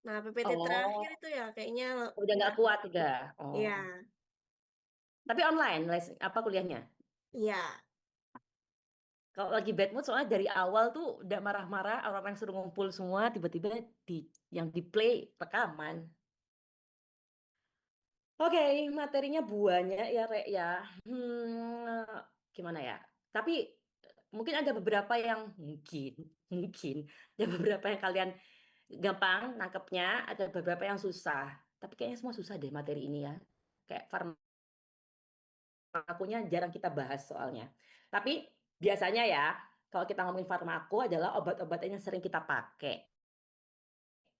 Nah, PPT terakhir Oh, itu ya kayaknya udah nggak nggak, kuat udah. Oh. ya, Tapi online, les apa kuliahnya? iya, Kalau lagi bad mood soalnya dari awal tuh udah marah-marah, orang-orang suruh ngumpul semua, tiba-tiba di yang di play rekaman. Oke, materinya banyak ya, Rek ya. Gimana ya? Tapi mungkin ada beberapa yang mungkin ada beberapa yang kalian gampang nangkepnya, ada beberapa yang susah. Tapi kayaknya semua susah deh materi ini ya. Kayak farmakonya jarang kita bahas soalnya. Tapi biasanya ya, kalau kita ngomongin farmako adalah obat-obatan yang sering kita pakai.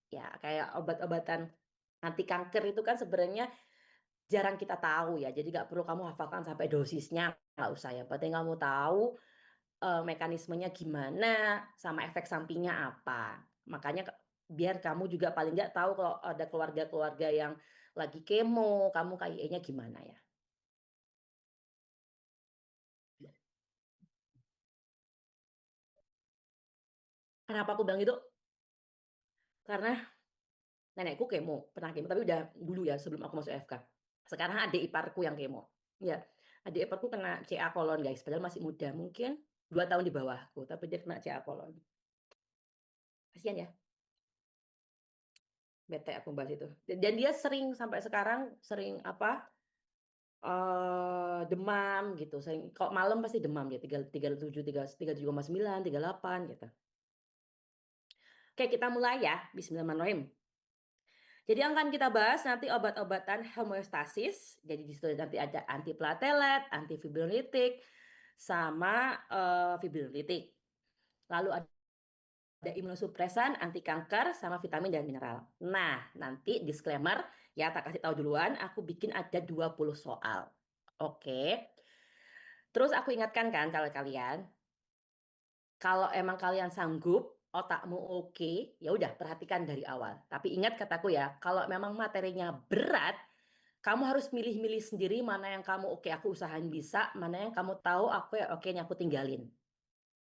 Ya, kayak obat-obatan anti kanker itu kan sebenarnya jarang kita tahu ya. Jadi nggak perlu kamu hafalkan sampai dosisnya, nggak usah ya. Penting kamu tahu mekanismenya gimana, sama efek sampingnya apa. Makanya biar kamu juga paling nggak tahu kalau ada keluarga-keluarga yang lagi kemo, kamu kayaknya gimana ya. Kenapa aku bilang itu? Karena nenekku kemo, pernah kemo, tapi udah dulu ya sebelum aku masuk FK. Sekarang adik iparku yang kemo. Ya, adik iparku kena CA kolon guys, padahal masih muda, mungkin 2 tahun di bawahku, tapi dia kena CA kolon. Kasian ya, bete aku bahas itu. Dan dia sering sampai sekarang sering apa? Demam gitu. Sering kalau malam pasti demam dia 37,9, 38 gitu. Oke, kita mulai ya. Bismillahirrahmanirrahim. Jadi yang akan kita bahas nanti obat-obatan homeostasis. Jadi di situ nanti ada antiplatelet, antifibrinolytik, sama fibrinolytik. Lalu ada imunosupresan, anti kanker, sama vitamin dan mineral. Nah, nanti disclaimer ya, tak kasih tahu duluan, aku bikin ada 20 soal. Oke. Terus aku ingatkan kan kalau kalian, kalau emang kalian sanggup, otakmu oke, ya udah perhatikan dari awal. Tapi ingat kataku ya, kalau memang materinya berat, kamu harus milih-milih sendiri mana yang kamu oke aku usahain bisa, mana yang kamu tahu aku ya oke ini aku tinggalin.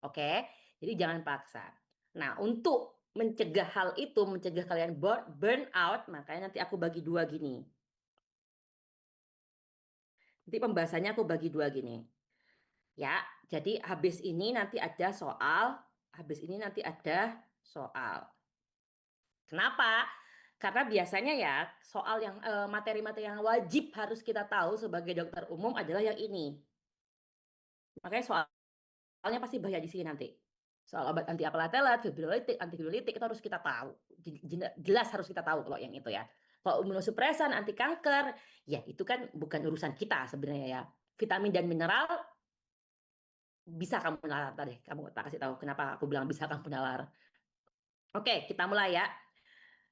Oke? Jadi jangan paksa. Nah, untuk mencegah hal itu, mencegah kalian burn out, makanya nanti aku bagi dua gini. Nanti pembahasannya aku bagi dua gini. Ya, jadi habis ini nanti ada soal. Kenapa? Karena biasanya ya soal yang materi-materi yang wajib harus kita tahu sebagai dokter umum adalah yang ini. Makanya soalnya pasti banyak di sini nanti. Soal obat anti apelatelat, fibrinolytik, antifibrinolytik itu harus kita tahu. Jelas harus kita tahu kalau yang itu ya. Kalau imunosupresan, anti kanker, ya itu kan bukan urusan kita sebenarnya ya. Vitamin dan mineral bisa kamu nalar tadi. Kamu tak kasih tahu kenapa aku bilang bisa kamu nalar. Oke, kita mulai ya.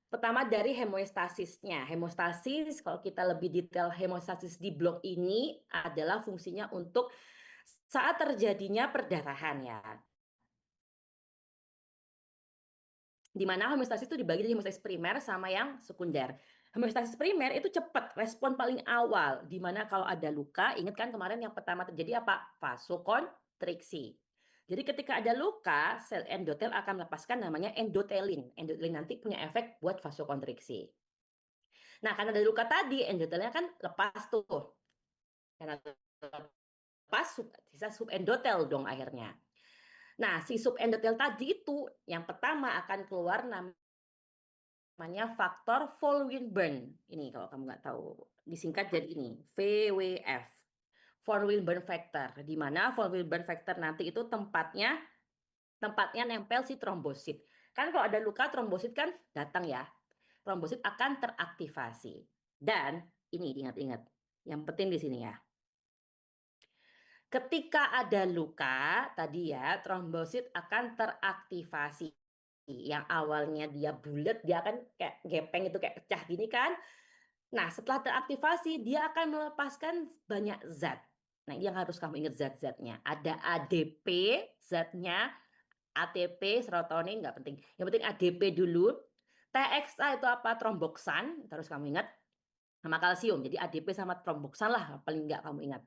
Pertama dari hemostasisnya. Hemostasis, kalau kita lebih detail hemostasis di blok ini adalah fungsinya untuk saat terjadinya perdarahan ya. Di mana homeostasis itu dibagi jadi homeostasis primer sama yang sekunder. Homeostasis primer itu cepat, respon paling awal. Di mana kalau ada luka, ingat kan kemarin yang pertama terjadi apa? Vasokonstriksi. Jadi ketika ada luka, sel endotel akan melepaskan namanya endotelin. Endotelin nanti punya efek buat vasokonstriksi. Nah, karena ada luka tadi, endotelnya kan lepas tuh. Karena lepas, sisa subendotel dong akhirnya. Nah, si subendotel tadi itu yang pertama akan keluar namanya faktor Von-Willebrand. Ini kalau kamu nggak tahu, disingkat jadi ini, VWF. Von-Willebrand factor, di mana Von-Willebrand factor nanti itu tempatnya nempel si trombosit. Kan kalau ada luka trombosit kan datang ya. Trombosit akan teraktivasi. Dan ini ingat-ingat, yang penting di sini ya. Ketika ada luka, tadi ya, trombosit akan teraktivasi. Yang awalnya dia bulat, dia akan kayak gepeng itu kayak pecah gini kan. Nah, setelah teraktivasi, dia akan melepaskan banyak zat. Nah, ini yang harus kamu ingat zat-zatnya. Ada ADP, zatnya, ATP, serotonin, nggak penting. Yang penting ADP dulu. TXA itu apa? Tromboksan, terus kamu ingat. Sama kalsium. Jadi ADP sama tromboksan lah, paling nggak kamu ingat.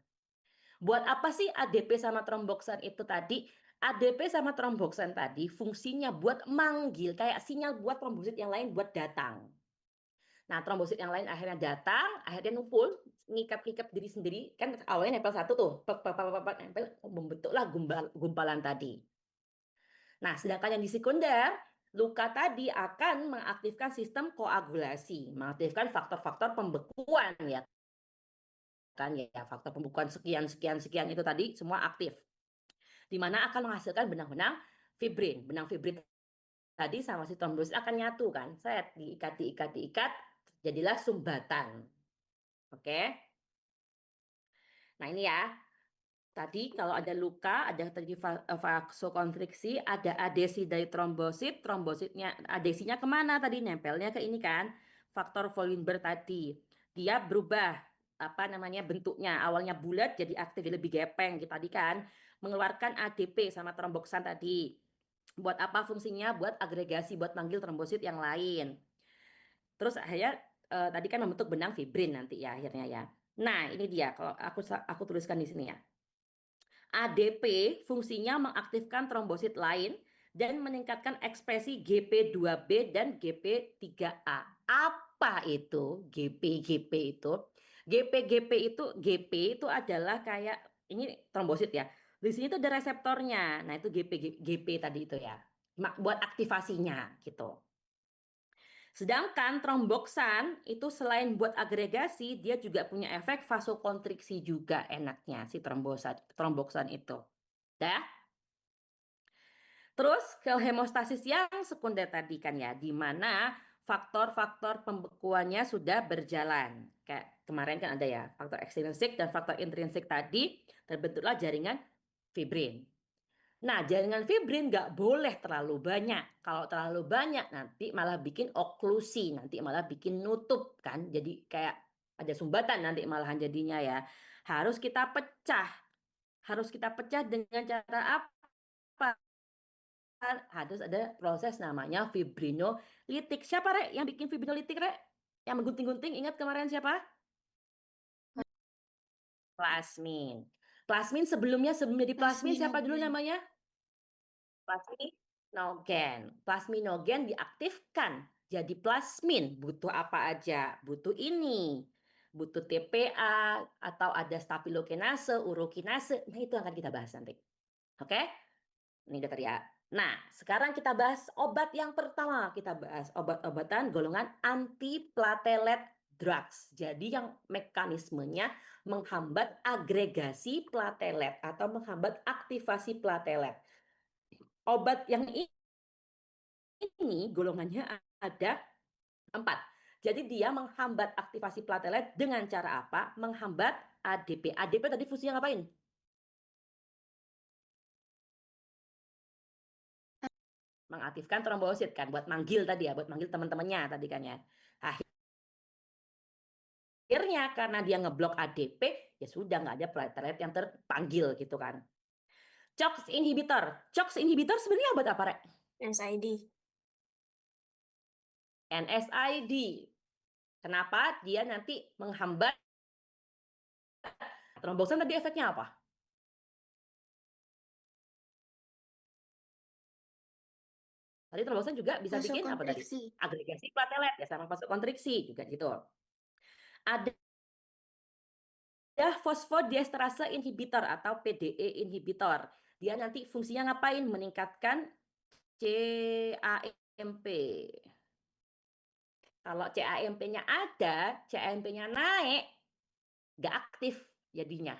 Buat apa sih ADP sama tromboksan itu tadi? ADP sama tromboksan tadi fungsinya buat manggil, kayak sinyal buat trombosit yang lain buat datang. Nah, trombosit yang lain akhirnya datang, akhirnya numpul, ngikat-ngikat diri sendiri, kan awalnya nempel satu tuh, nempel, membentuklah gumpalan tadi. Nah, sedangkan yang di sekunder, luka tadi akan mengaktifkan sistem koagulasi, mengaktifkan faktor-faktor pembekuan ya kan ya, faktor pembekuan sekian sekian sekian itu tadi semua aktif. Di mana akan menghasilkan benang-benang fibrin. Benang fibrin tadi sama si trombosit akan nyatu kan. Saya diikat diikat diikat jadilah sumbatan. Oke. Nah, ini ya. Tadi kalau ada luka, ada terjadi vasokonstriksi, ada adesi dari trombosit, trombositnya adesinya kemana tadi? Nempelnya ke ini kan, faktor Wollingber tadi. Dia berubah apa namanya bentuknya, awalnya bulat jadi aktif jadi lebih gepeng gitu tadi kan, mengeluarkan ADP sama tromboksan tadi. Buat apa fungsinya? Buat agregasi, buat manggil trombosit yang lain. Terus akhirnya tadi kan membentuk benang fibrin nanti ya akhirnya ya. Nah, ini dia kalau aku tuliskan di sini ya. ADP fungsinya mengaktifkan trombosit lain dan meningkatkan ekspresi GP2B dan GP3A. Apa itu GP-GP itu? GP-GP itu adalah kayak ini trombosit ya. Di sini tuh ada reseptornya. Nah, itu GP tadi itu ya. Buat aktivasinya gitu. Sedangkan tromboksan itu selain buat agregasi, dia juga punya efek vasokonstriksi juga enaknya si tromboksan itu. Dah. Terus ke hemostasis yang sekunder tadi kan ya, di mana faktor-faktor pembekuannya sudah berjalan. Kayak kemarin kan ada ya, faktor ekstrinsik dan faktor intrinsik tadi, terbentuklah jaringan fibrin. Nah, jaringan fibrin nggak boleh terlalu banyak. Kalau terlalu banyak nanti malah bikin oklusi, nanti malah bikin nutup kan. Jadi kayak ada sumbatan nanti malahan jadinya ya. Harus kita pecah. Harus kita pecah dengan cara apa? Harus ada proses namanya fibrinolitik. Siapa Rek yang bikin fibrinolitik Rek? Yang menggunting-gunting ingat kemarin siapa? Plasmin. Plasmin sebelum jadi plasmin siapa dulu Plasminogen. namanya? Plasminogen. Plasminogen diaktifkan jadi plasmin. Butuh apa aja? Butuh ini. Butuh TPA atau ada stafilokinase, urokinase. Nah, itu akan kita bahas nanti. Oke? Ini dokter ya. Nah, sekarang kita bahas obat yang pertama. Kita bahas obat-obatan golongan antiplatelet drugs. Jadi yang mekanismenya menghambat agregasi platelet atau menghambat aktivasi platelet. Obat yang ini golongannya ada 4. Jadi dia menghambat aktivasi platelet dengan cara apa? Menghambat ADP. ADP tadi fungsinya ngapain? Mengaktifkan trombosit kan, buat manggil tadi ya, buat manggil teman-temannya tadi kan ya. Akhirnya karena dia ngeblok ADP, ya sudah nggak ada platelet yang terpanggil gitu kan. COX inhibitor. COX inhibitor sebenarnya obat apa, Rek? SID. NSAID. Kenapa dia nanti menghambat trombosan tadi efeknya apa? Tadi trombosan juga bisa bikin apa tadi? Vasokonstriksi. Agregasi platelet ya sama vasokonstriksi juga gitu. Ada fosfodiesterase inhibitor atau PDE inhibitor. Dia nanti fungsinya ngapain? Meningkatkan CAMP. Kalau CAMP-nya ada, CAMP-nya naik, nggak aktif jadinya.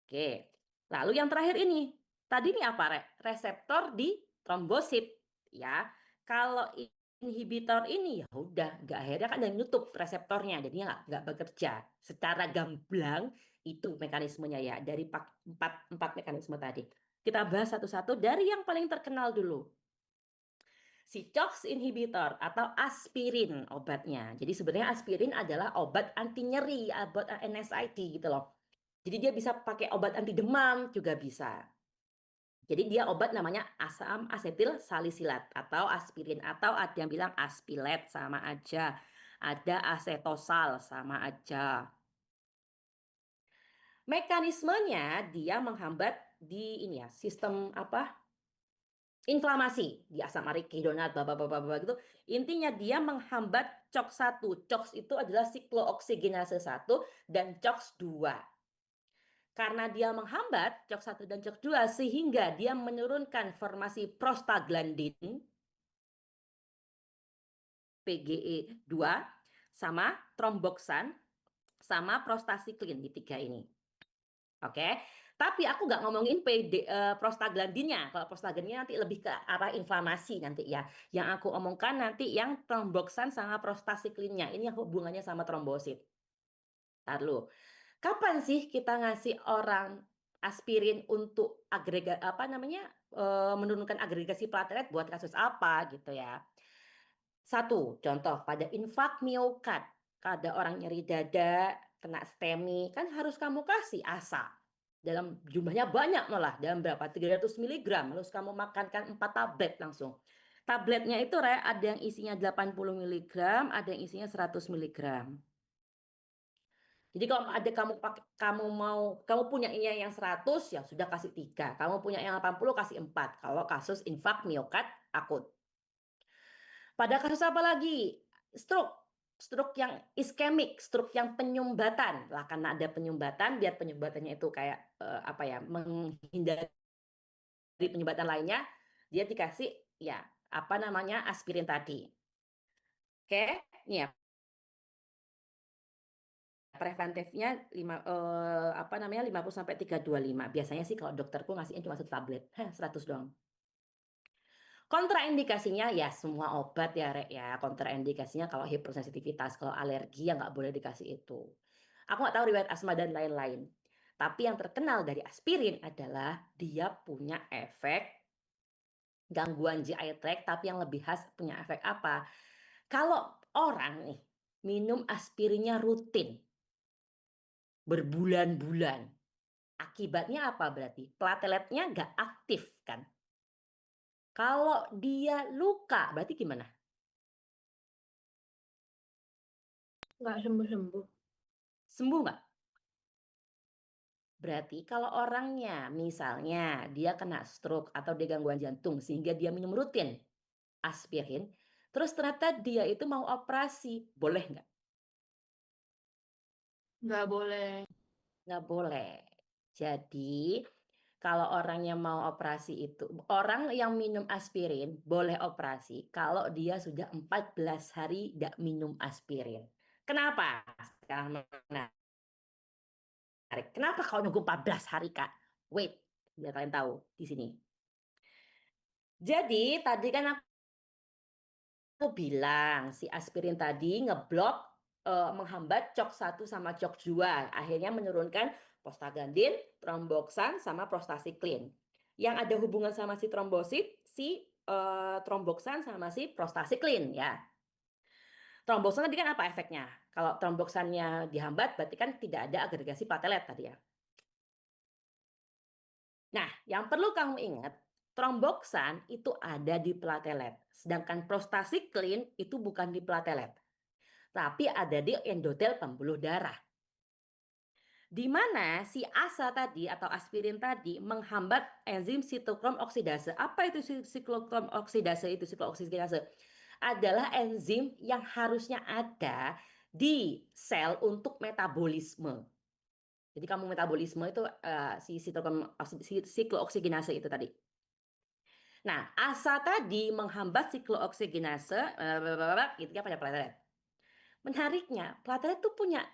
Oke. Lalu yang terakhir ini, tadi ini apa, Rek? Reseptor di trombosit, ya. Kalau inhibitor ini ya udah, nggak akhirnya kan yang nutup reseptornya, jadinya nggak bekerja. Secara gamblang itu mekanismenya ya dari empat mekanisme tadi. Kita bahas satu-satu dari yang paling terkenal dulu. Si COX inhibitor atau aspirin obatnya. Jadi sebenarnya aspirin adalah obat anti nyeri, obat NSAID gitu loh. Jadi dia bisa pakai obat anti demam juga bisa. Jadi dia obat namanya asam asetil salisilat atau aspirin atau ada yang bilang aspilet sama aja. Ada asetosal sama aja. Mekanismenya dia menghambat di ini ya, sistem apa? inflamasi di asam arachidonat, gitu. Intinya dia menghambat COX-1. COX itu adalah siklooksigenase 1 dan COX-2. Karena dia menghambat COX-1 dan COX-2 sehingga dia menurunkan formasi prostaglandin PGE2 sama tromboksan sama prostasiklin di tiga ini. Oke, tapi aku nggak ngomongin prostaglandinnya. Kalau prostaglandinnya nanti lebih ke arah inflamasi nanti ya. Yang aku omongkan nanti yang tromboksan sama prostasiklinnya. Ini yang hubungannya sama trombosit. Ntar lu. Kapan sih kita ngasih orang aspirin untuk menurunkan agregasi platelet buat kasus apa gitu ya? Satu, contoh pada infak miokard, ada orang nyeri dada, kena STEMI, kan harus kamu kasih ASA. Dalam jumlahnya banyak malah, dalam berapa? 300 mg, harus kamu makankan 4 tablet langsung. Tabletnya itu ada yang isinya 80 mg, ada yang isinya 100 mg. Jadi kalau ada kamu punya yang 100 ya sudah kasih 3. Kamu punya yang 80 kasih 4. Kalau kasus infak miokard akut. Pada kasus apa lagi? Stroke yang iskemik, stroke yang penyumbatan. Lah karena ada penyumbatan, biar penyumbatannya itu kayak menghindari penyumbatan lainnya, dia dikasih ya aspirin tadi. Oke, nih ya preventifnya 50 sampai 325. Biasanya sih kalau dokterku ngasihin cuma 1 tablet. 100 doang. Kontraindikasinya ya semua obat ya Rek ya. Kontraindikasinya kalau hipersensitivitas, kalau alergi ya nggak boleh dikasih itu. Aku nggak tahu riwayat asma dan lain-lain. Tapi yang terkenal dari aspirin adalah dia punya efek gangguan GI tract, tapi yang lebih khas punya efek apa? Kalau orang nih minum aspirinnya rutin berbulan-bulan, akibatnya apa berarti? Plateletnya nggak aktif kan? Kalau dia luka, berarti gimana? Nggak sembuh-sembuh. Sembuh nggak? Berarti kalau orangnya misalnya dia kena stroke atau dia gangguan jantung sehingga dia minum rutin aspirin, terus ternyata dia itu mau operasi, boleh nggak? Nggak boleh. Nggak boleh. Jadi kalau orangnya mau operasi itu, orang yang minum aspirin boleh operasi kalau dia sudah 14 hari tidak minum aspirin. Kenapa? Sekarang menarik. Kenapa kalau nunggu 14 hari, Kak? Wait, biar kalian tahu di sini. Jadi tadi kan aku bilang si aspirin tadi ngeblok menghambat COX-1 sama COX-2, akhirnya menurunkan prostaglandin, tromboksan sama prostasiklin. Yang ada hubungan sama si trombosit, si tromboksan sama si prostasiklin ya. Tromboksan tadi kan apa efeknya? Kalau tromboksannya dihambat berarti kan tidak ada agregasi platelet tadi ya. Nah, yang perlu kamu ingat, tromboksan itu ada di platelet, sedangkan prostasiklin itu bukan di platelet, tapi ada di endotel pembuluh darah. Di mana si ASA tadi atau aspirin tadi menghambat enzim sitokrom oksidase. Apa itu siklokrom oksidase? Itu siklooksigenase adalah enzim yang harusnya ada di sel untuk metabolisme. Jadi kamu metabolisme itu si siklooksigenase itu tadi. Nah, ASA tadi menghambat siklooksigenase gitu ya pada platelet. Menariknya, platelet itu punya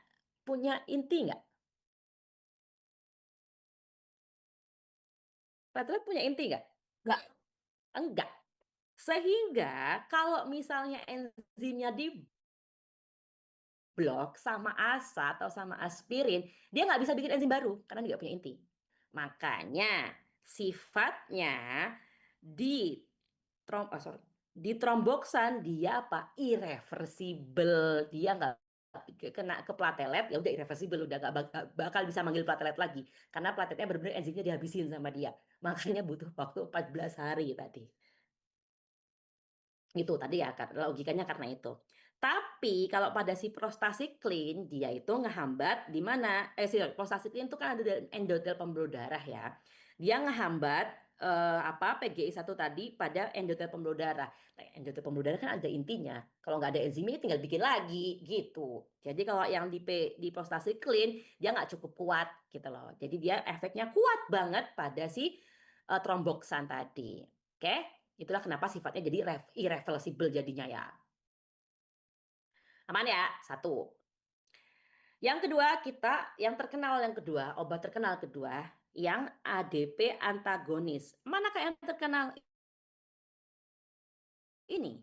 inti nggak? Platelet punya inti nggak? Nggak. Enggak. Sehingga kalau misalnya enzimnya diblok sama ASA atau sama aspirin, dia nggak bisa bikin enzim baru karena dia nggak punya inti. Makanya sifatnya di di tromboksan dia apa? Irreversible. Dia nggak kena ke platelet ya udah irreversible, udah nggak bakal bisa manggil platelet lagi karena plateletnya benar-benar enzimnya dihabisin sama dia. Makanya butuh waktu 14 hari tadi. Itu tadi ya logikanya karena itu. Tapi kalau pada si prostasiklin dia itu ngehambat di mana prostasiklin itu kan ada di endotel pembuluh darah ya. Dia ngehambat PGI 1 tadi pada endotel pembuluh darah. Nah, endotel pembuluh darah kan ada intinya. Kalau nggak ada enzimnya tinggal bikin lagi gitu. Jadi kalau yang di prostacyclin dia nggak cukup kuat gitu loh. Jadi dia efeknya kuat banget pada si tromboksan tadi. Oke? Itulah kenapa sifatnya jadi irreversible jadinya ya. Aman ya? Satu. Yang kedua yang terkenal yang kedua, obat terkenal kedua, yang ADP antagonis. Manakah yang terkenal ini?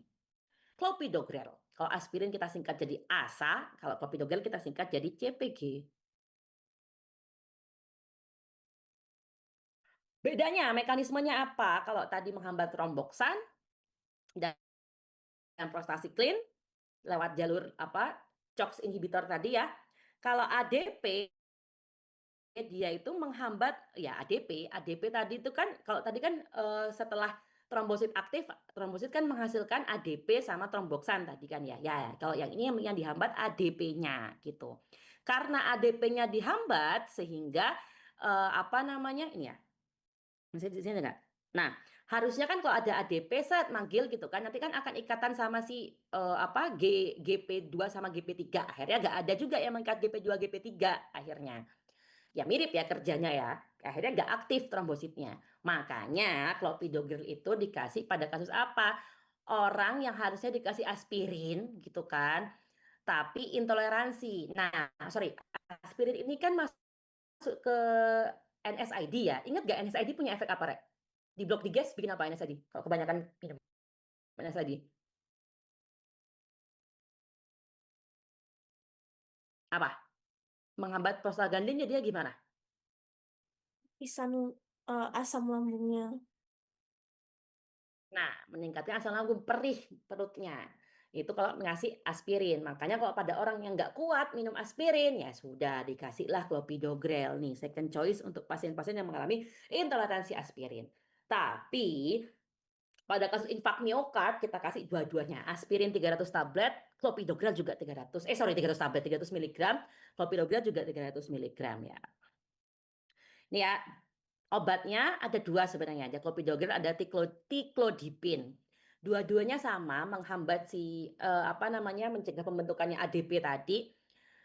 Clopidogrel. Kalau aspirin kita singkat jadi ASA, kalau clopidogrel kita singkat jadi CPG. Bedanya, mekanismenya apa? Kalau tadi menghambat tromboksan dan prostacyclin lewat jalur COX inhibitor tadi ya. Kalau ADP dia itu menghambat ya ADP tadi itu kan kalau tadi kan setelah trombosit aktif, trombosit kan menghasilkan ADP sama tromboksan tadi kan ya. Ya, kalau yang ini yang dihambat ADP-nya gitu. Karena ADP-nya dihambat sehingga apa namanya ini ya. Bisa di sini enggak? Nah, harusnya kan kalau ada ADP set manggil gitu kan, nanti kan akan ikatan sama si GP2 sama GP3. Akhirnya nggak ada juga yang mengikat GP2 GP3 akhirnya. Ya mirip ya kerjanya ya. Akhirnya nggak aktif trombositnya. Makanya clopidogrel itu dikasih pada kasus apa? Orang yang harusnya dikasih aspirin gitu kan, tapi intoleransi. Nah, sorry, aspirin ini kan masuk ke NSAID ya. Ingat gak NSAID punya efek apa, Rek? Di blok diges bikin apa NSAID? Kalau kebanyakan minum NSAID. Apa? Menghambat prostaglandin dia gimana? pisan asam lambungnya. Nah, meningkatkan asam lambung, perih perutnya. Itu kalau ngasih aspirin. Makanya kalau pada orang yang nggak kuat minum aspirin, ya sudah dikasihlah clopidogrel nih, second choice untuk pasien-pasien yang mengalami intoleransi aspirin. Tapi pada kasus infak miokard kita kasih dua-duanya, aspirin 300 tablet, clopidogrel juga 300. 300 tablet, 300 miligram, clopidogrel juga 300 miligram ya. Ini ya, obatnya ada dua sebenarnya, ada clopidogrel, ada tiklodipin. Dua-duanya sama menghambat si mencegah pembentukannya ADP tadi.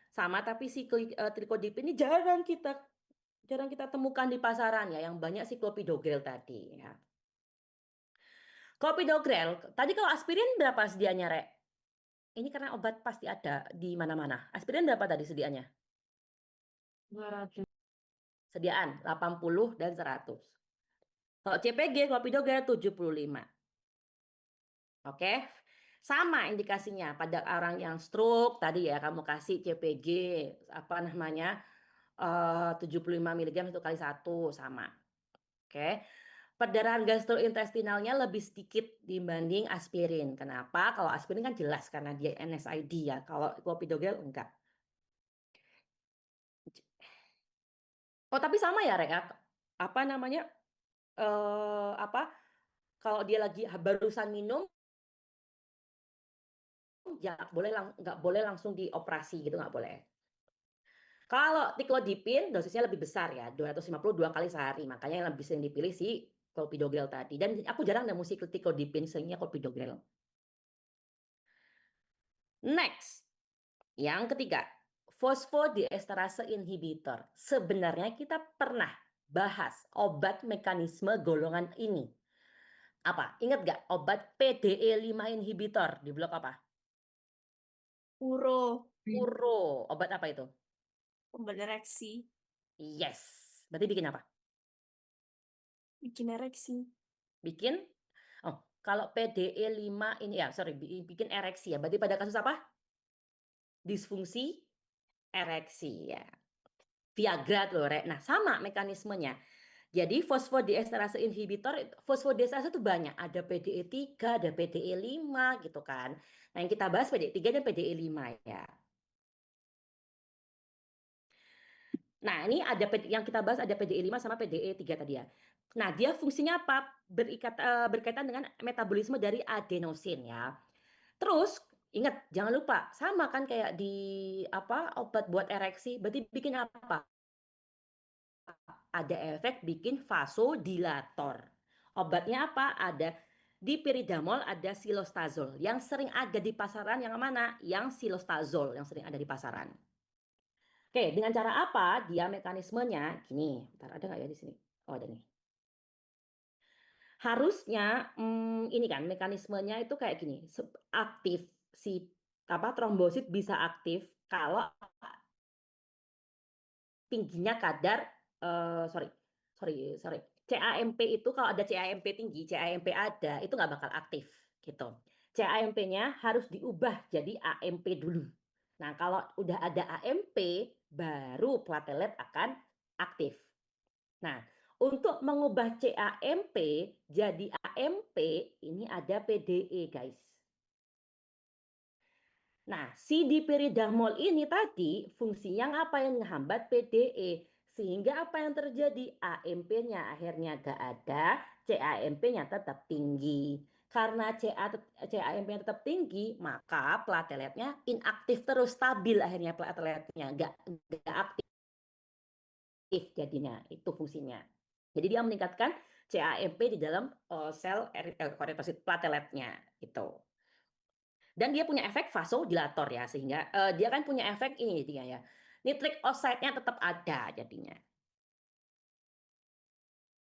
Sama tapi si tiklodipin ini jarang kita temukan di pasaran ya, yang banyak si clopidogrel tadi ya. Clopidogrel, tadi kalau aspirin berapa sedianya, Rek? Ini karena obat pasti ada di mana-mana. Aspirin berapa tadi sediaannya? 200. Sediaan 80 dan 100. Kalau CPG, clopidogrel 75. Oke, sama indikasinya pada orang yang stroke tadi ya, kamu kasih CPG 75 mg 1 kali 1 sama. Oke, perdarahan gastrointestinalnya lebih sedikit dibanding aspirin. Kenapa? Kalau aspirin kan jelas karena dia NSAID ya. Kalau clopidogrel enggak. Oh, tapi sama ya, Rek, ya? Apa namanya? Eh apa? Kalau dia lagi barusan minum, ya nggak boleh langsung dioperasi gitu, nggak boleh. Kalau tiklodipin dosisnya lebih besar ya, 252 kali sehari. Makanya yang lebih sering dipilih si clopidogrel tadi. Dan aku jarang nemu si tiklodipin, seringnya clopidogrel. Next, yang ketiga, fosfodiesterase inhibitor. Sebenarnya kita pernah bahas obat mekanisme golongan ini. Apa? Ingat nggak obat PDE5 inhibitor di blok apa? Uro. Uro. Obat apa itu? Obat ereksi. Yes. Berarti bikin apa? Bikin ereksi. Bikin? Oh, kalau PDE5 ini ya, sorry, bikin ereksi ya. Berarti pada kasus apa? Disfungsi ereksi ya. Viagra tuh, Rek. Nah, sama mekanismenya. Jadi fosfodiesterase inhibitor, fosfodiesterase itu banyak. Ada PDE3, ada PDE5 gitu kan. Nah, yang kita bahas PDE3 dan PDE5 ya. Nah, ini ada yang kita bahas ada PDE5 sama PDE3 tadi ya. Nah, dia fungsinya apa? Berkaitan dengan metabolisme dari adenosin ya. Terus ingat jangan lupa sama kan kayak di obat buat ereksi, berarti bikin apa? Ada efek bikin vasodilator. Obatnya apa? Ada dipiridamol, ada silostazol. Yang sering ada di pasaran yang mana? Yang silostazol yang sering ada di pasaran. Oke, dengan cara apa? Dia mekanismenya gini. Bentar, ada nggak ya di sini? Oh, ada nih. Harusnya ini kan mekanismenya itu kayak gini, aktif si apa trombosit bisa aktif kalau tingginya kadar sorry sorry sorry CAMP itu kalau ada CAMP tinggi, CAMP ada itu nggak bakal aktif gitu. CAMP-nya harus diubah jadi AMP dulu. Nah, kalau udah ada AMP baru platelet akan aktif. Nah, untuk mengubah CAMP jadi AMP ini ada PDE, guys. Nah, si dipiridamol ini tadi fungsinya apa yang menghambat PDE? Sehingga apa yang terjadi? AMP-nya akhirnya gak ada, CAMP-nya tetap tinggi. Karena CAMP-nya tetap tinggi, maka plateletnya inaktif terus, stabil akhirnya plateletnya, gak aktif jadinya. Itu fungsinya. Jadi dia meningkatkan CAMP di dalam sel eritrosit plateletnya itu. Dan dia punya efek vasodilator ya, sehingga dia kan punya efek ini dia ya. Nitric oxide-nya tetap ada jadinya.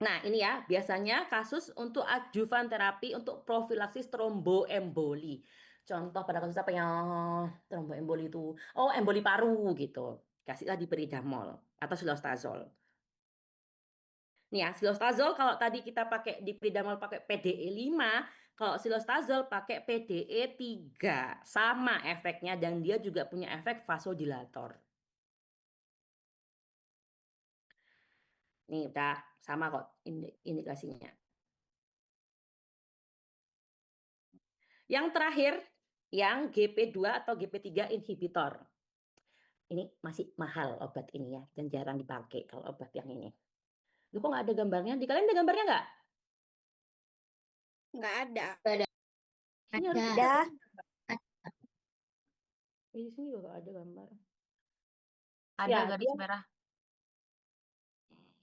Nah, ini ya, biasanya kasus untuk adjuvan terapi untuk profilaksis tromboemboli. Contoh pada kasus apa yang tromboemboli itu? Oh, emboli paru gitu. Kasihlah diperidamol atau silostazol. Nih ya, silostazol kalau tadi kita pakai diperidamol pakai PDE 5, kalau silostazol pakai PDE 3. Sama efeknya dan dia juga punya efek vasodilator. Nih udah sama kok indikasinya. Yang terakhir, yang GP2 atau GP3 inhibitor. Ini masih mahal obat ini ya, dan jarang dipakai kalau obat yang ini. Lu kok nggak ada gambarnya? Di kalian ada gambarnya nggak? Nggak ada. Ada. Sini Ada. harusnya ada. Ada. Di sini juga nggak ada gambar. Ada Ya, garis dia merah.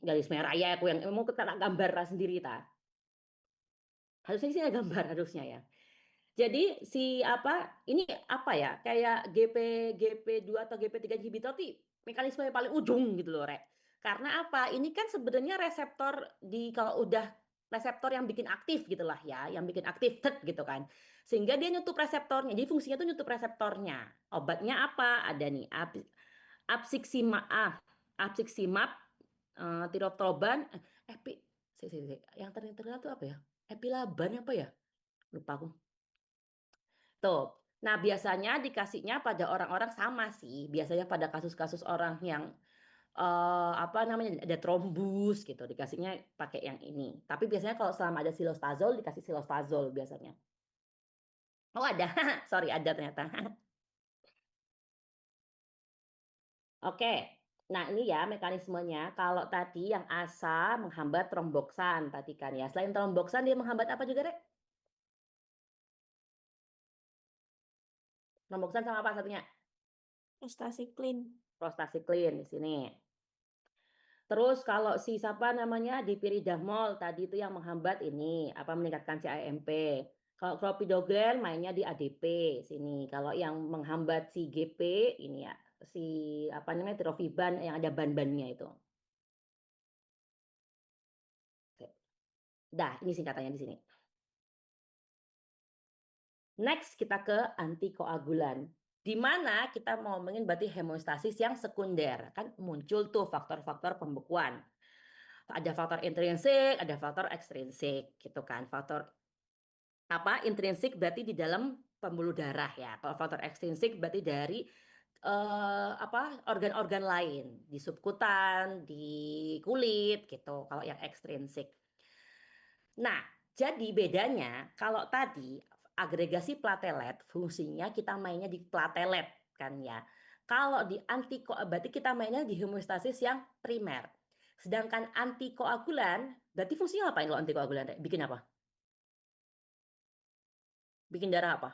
garis merah ya, aku yang mau kita gambar sendiri ta. Harusnya sih ada gambar harusnya ya. Jadi si apa ini apa ya kayak GP2 atau GP3 inhibitor tuh mekanisme yang paling ujung gitu loh Rek. Karena apa? Ini kan sebenarnya reseptor di kalau udah reseptor yang bikin aktif gitulah ya, yang bikin aktif gitu kan. Sehingga dia nyutup reseptornya. Jadi fungsinya tuh nyutup reseptornya. Obatnya apa? Ada nih absiximab, absiximab, tiroftroban, epi, yang terkenal tuh apa ya? Epilaban apa ya? Lupa aku. Tuh. Nah, biasanya dikasihnya pada orang-orang sama sih. Biasanya pada kasus-kasus orang yang apa namanya ada trombus gitu, dikasihnya pakai yang ini. Tapi biasanya kalau selama ada silostazol dikasih silostazol biasanya. Oh, ada. Sorry, ada ternyata. Oke. Nah, ini ya mekanismenya. Kalau tadi yang asa menghambat tromboksan tadi kan ya. Selain tromboksan dia menghambat apa juga, Rek? Tromboksan sama apa satunya? Prostasiklin. Prostasiklin di sini. Terus kalau si siapa namanya dipiridamol tadi itu yang menghambat ini apa meningkatkan CAMP. Kalau clopidogrel mainnya di ADP sini. Kalau yang menghambat si GP ini ya si apa namanya tirofiban yang ada ban-bannya itu. Oke. Dah, ini singkatannya di sini. Next kita ke antikoagulan. Di mana kita mau ngomongin berarti hemostasis yang sekunder. Kan muncul tuh faktor-faktor pembekuan. Ada faktor intrinsik, ada faktor ekstrinsik gitu kan. Faktor apa intrinsik berarti di dalam pembuluh darah ya. Kalau faktor ekstrinsik berarti dari apa organ-organ lain di subkutan, di kulit gitu. Kalau yang ekstrinsik. Nah, jadi bedanya kalau tadi agregasi platelet fungsinya kita mainnya di platelet kan ya. Kalau di berarti kita mainnya di hemostasis yang primer. Sedangkan antikoagulan berarti fungsinya apa kalau antikoagulan? Bikin apa? Bikin darah apa?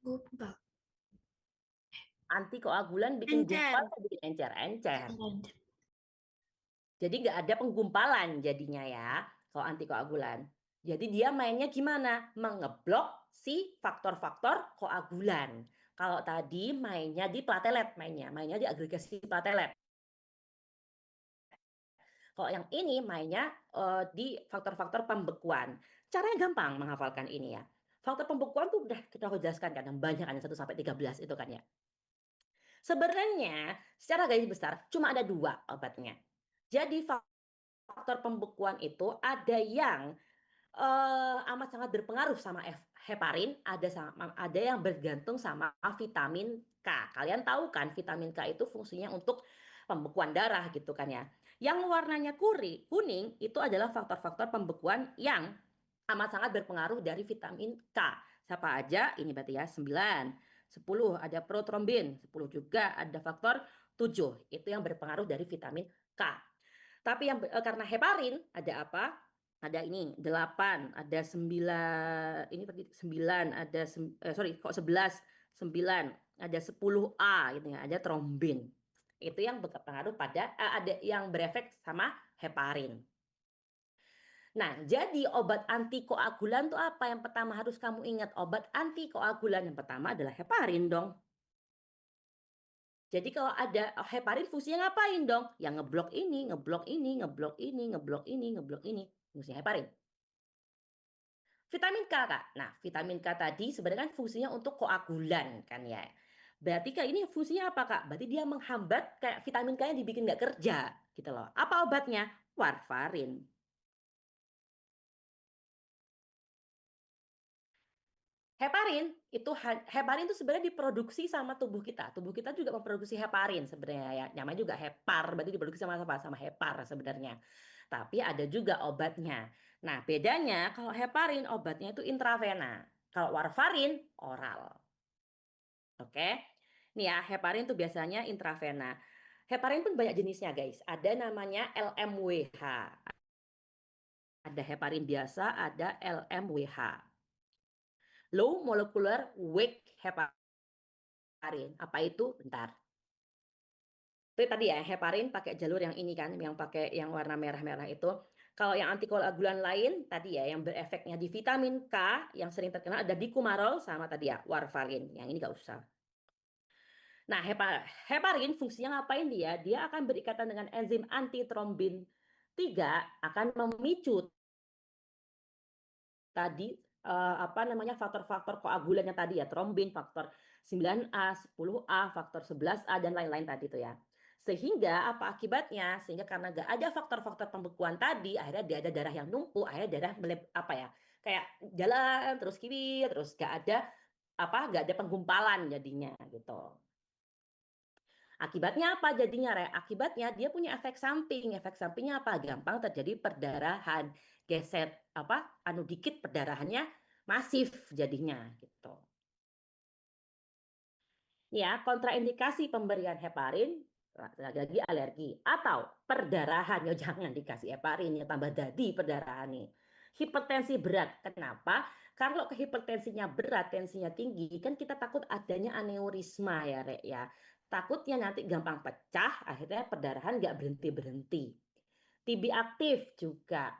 Lupa. Antikoagulan bikin gumpal Encer. atau bikin encer? Encer. Jadi nggak ada penggumpalan jadinya ya kalau antikoagulan. Jadi dia mainnya gimana? Mengeblok si faktor-faktor koagulan. Kalau tadi mainnya di platelet mainnya di agregasi platelet. Kalau yang ini mainnya di faktor-faktor pembekuan. Caranya gampang menghafalkan ini ya. Faktor pembekuan tuh udah kita jelaskan kan, yang banyak kan 1 sampai 13 itu kan ya. Sebenarnya secara garis besar cuma ada 2 obatnya. Jadi faktor pembekuan itu ada yang amat sangat berpengaruh sama heparin, ada yang bergantung sama vitamin K. Kalian tahu kan vitamin K itu fungsinya untuk pembekuan darah gitu kan ya. Yang warnanya kuning itu adalah faktor-faktor pembekuan yang amat sangat berpengaruh dari vitamin K. Siapa aja? Ini berarti ya 9, 10 ada protrombin, 10 juga ada faktor 7. Itu yang berpengaruh dari vitamin K. Tapi yang karena heparin ada apa? Ada ini 8, ada 9, ini tadi 9, ada sorry kok 11, 9, ada 10A gitu ya, ada trombin. Itu yang berpengaruh pada ada yang berefek sama heparin. Nah, jadi obat antikoagulan tuh apa? Yang pertama harus kamu ingat, obat antikoagulan yang pertama adalah heparin dong. Jadi kalau ada heparin fungsinya ngapain dong? Yang ngeblok ini, ngeblok ini, ngeblok ini, ngeblok ini, ngeblok ini. Fungsinya heparin. Vitamin K, Kak. Nah, vitamin K tadi sebenarnya kan fungsinya untuk koagulan kan ya. Berarti Kak ini fungsinya apa, Kak? Berarti dia menghambat kayak vitamin K yang dibikin nggak kerja gitu loh. Apa obatnya? Warfarin. Heparin itu sebenarnya diproduksi sama tubuh kita. Tubuh kita juga memproduksi heparin sebenarnya ya. Namanya juga hepar, berarti diproduksi sama apa? Sama hepar sebenarnya. Tapi ada juga obatnya. Nah, bedanya kalau heparin obatnya itu intravena. Kalau warfarin oral. Oke. Nih ya, heparin itu biasanya intravena. Heparin pun banyak jenisnya, guys. Ada namanya LMWH. Ada heparin biasa, ada LMWH. Low molecular weight heparin. Apa itu? Bentar. Itu tadi ya, heparin pakai jalur yang ini kan, yang pakai yang warna merah-merah itu. Kalau yang antikoagulan lain tadi ya, yang berefeknya di vitamin K, yang sering terkenal ada dicumarol sama tadi ya, warfarin. Yang ini nggak usah. Nah, heparin fungsinya ngapain dia? Dia akan berikatan dengan enzim antitrombin 3, akan memicu tadi apa namanya faktor-faktor koagulannya tadi ya, trombin, faktor 9A, 10A, faktor 11A dan lain-lain tadi itu ya. Sehingga apa akibatnya? Sehingga karena nggak ada faktor-faktor pembekuan tadi, akhirnya dia ada darah yang numpuk, akhirnya darah apa ya? Kayak jalan terus kiri, terus nggak ada penggumpalan jadinya gitu. Akibatnya apa jadinya, Re? Akibatnya dia punya efek samping. Efek sampingnya apa? Gampang terjadi perdarahan. Geser dikit perdarahannya masif jadinya gitu. Ya, kontraindikasi pemberian heparin lagi alergi atau perdarahan, ya jangan dikasih heparin ya, tambah jadi perdarahan nih. Hipertensi berat. Kenapa? Kalau hipertensinya berat, tensinya tinggi, kan kita takut adanya aneurisma ya, Rek ya. Takutnya nanti gampang pecah, akhirnya perdarahan nggak berhenti-berhenti. TB aktif juga.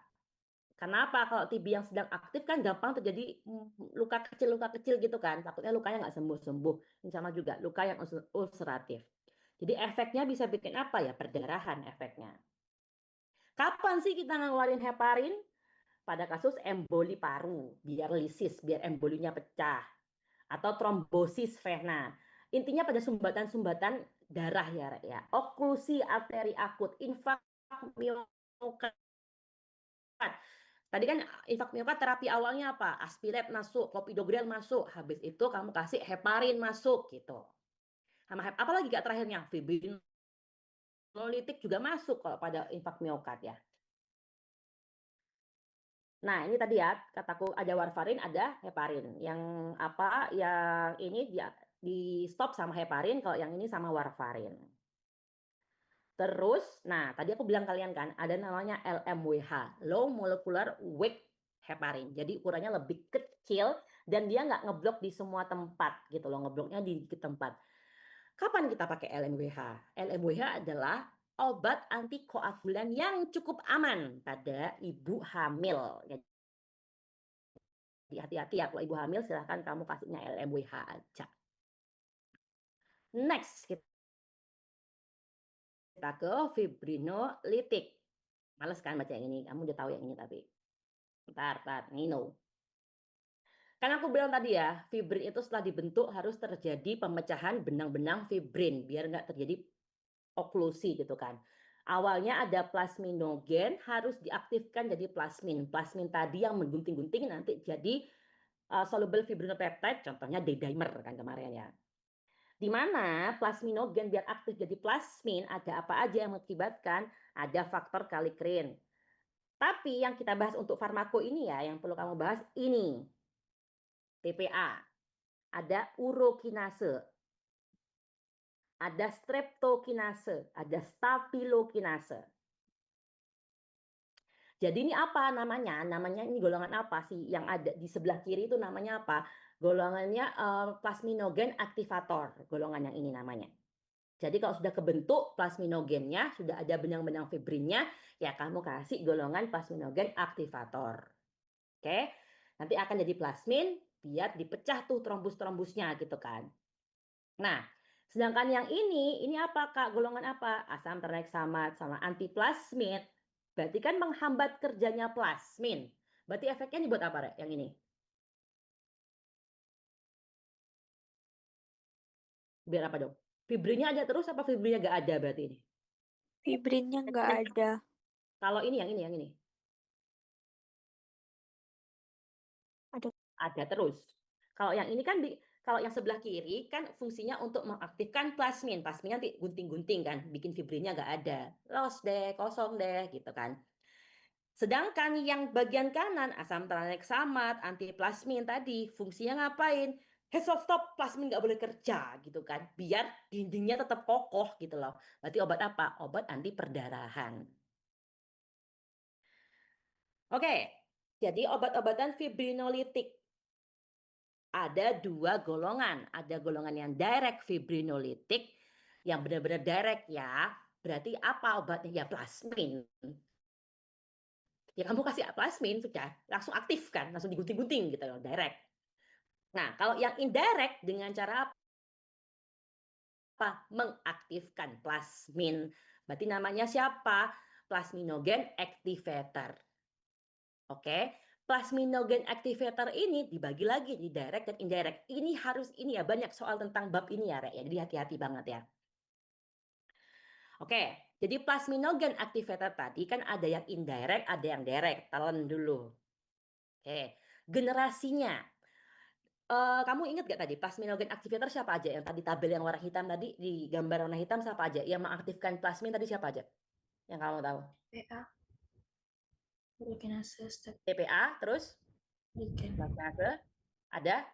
Kenapa? Kalau TB yang sedang aktif kan gampang terjadi luka kecil gitu kan. Takutnya lukanya nggak sembuh-sembuh. Ini sama juga luka yang ulceratif. Jadi efeknya bisa bikin apa ya? Perdarahan efeknya. Kapan sih kita ngeluarin heparin? Pada kasus emboli paru, biar lisis, biar embolinya pecah. Atau trombosis vena. Intinya pada sumbatan-sumbatan darah ya. Oklusi arteri akut, infak miokard. Tadi kan infak miokard terapi awalnya apa? Aspiret masuk, clopidogrel masuk, habis itu kamu kasih heparin masuk gitu. Sama apalagi gak terakhirnya fibrinolitik juga masuk kalau pada infak miokard ya. Nah, ini tadi ya, kataku ada warfarin, ada heparin. Yang apa? Yang ini di stop sama heparin, kalau yang ini sama warfarin. Terus, nah tadi aku bilang kalian kan, ada namanya LMWH, Low Molecular Weight Heparin. Jadi ukurannya lebih kecil dan dia nggak ngeblok di semua tempat gitu loh, ngebloknya di tempat. Kapan kita pakai LMWH? LMWH adalah obat antikoagulan yang cukup aman pada ibu hamil. Jadi hati-hati ya, kalau ibu hamil silahkan kamu kasihnya LMWH aja. Next, kita ke fibrinolitik. Males kan baca yang ini, kamu udah tahu yang ini tapi. Bentar, ini no. Kan aku bilang tadi ya, fibrin itu setelah dibentuk harus terjadi pemecahan benang-benang fibrin, biar nggak terjadi oklusi gitu kan. Awalnya ada plasminogen, harus diaktifkan jadi plasmin. Plasmin tadi yang menggunting-gunting nanti jadi soluble fibrinopeptide, contohnya D-dimer kan kemarin ya. Di mana plasminogen biar aktif jadi plasmin, ada apa aja yang mengakibatkan? Ada faktor kallikrein. Tapi yang kita bahas untuk farmako ini ya, yang perlu kamu bahas ini. TPA. Ada urokinase. Ada streptokinase, ada staphylokinase. Jadi ini apa namanya? Namanya ini golongan apa sih yang ada di sebelah kiri itu namanya apa? Golongannya plasminogen aktivator, golongan yang ini namanya. Jadi kalau sudah kebentuk plasminogennya, sudah ada benang-benang fibrinnya, ya kamu kasih golongan plasminogen aktivator. Oke? Nanti akan jadi plasmin biar dipecah tuh trombus-trombusnya gitu kan. Nah, sedangkan yang ini apa Kak? Golongan apa? Asam traneksamat sama antiplasmid. Berarti kan menghambat kerjanya plasmin. Berarti efeknya dibuat apa, Rek? Yang ini? Biar apa dong? Fibrinnya ada terus apa fibrinnya nggak ada berarti ini? Fibrinnya nggak ada. Kalau ini, yang ini. Ada. Ada terus. Kalau yang ini kan kalau yang sebelah kiri kan fungsinya untuk mengaktifkan plasmin. Plasmin nanti gunting-gunting kan, bikin fibrinnya nggak ada. Loss deh, kosong deh, gitu kan. Sedangkan yang bagian kanan, asam traneksamat, antiplasmin tadi, fungsinya ngapain? Hey, stop, plasmin nggak boleh kerja gitu kan. Biar dindingnya tetap kokoh gitu loh. Berarti obat apa? Obat anti perdarahan. Oke, jadi obat-obatan fibrinolitik. Ada dua golongan. Ada golongan yang direct fibrinolitik, yang benar-benar direct ya. Berarti apa obatnya? Ya plasmin. Ya kamu kasih plasmin sudah langsung aktif kan, langsung digunting-gunting gitu loh, direct. Nah, kalau yang indirect dengan cara apa? Mengaktifkan plasmin. Berarti namanya siapa? Plasminogen activator. Oke. Plasminogen activator ini dibagi lagi di direct dan indirect. Ini ya banyak soal tentang bab ini ya, Rek ya. Jadi hati-hati banget ya. Oke, jadi plasminogen activator tadi kan ada yang indirect, ada yang direct. Telan dulu. Oke, generasinya. Kamu ingat gak tadi plasminogen activator siapa aja? Yang tadi tabel yang warna hitam tadi, di gambar warna hitam siapa aja? Yang mengaktifkan plasmin tadi siapa aja? Yang kamu tahu? PA, urokinase, TPA, terus staphylokinase, ada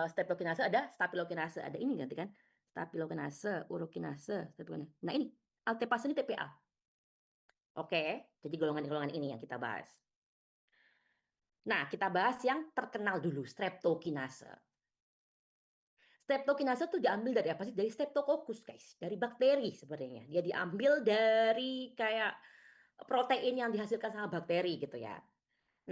streptokinase, ada staphylokinase, ada ini ganti kan? Staphylokinase, urokinase, streptokinase. Nah ini, altepase ini TPA. Oke, jadi golongan-golongan ini yang kita bahas. Nah, kita bahas yang terkenal dulu, streptokinase. Streptokinase itu diambil dari apa sih? Dari Streptococcus, guys. Dari bakteri sebenarnya. Dia diambil dari kayak protein yang dihasilkan sama bakteri gitu ya.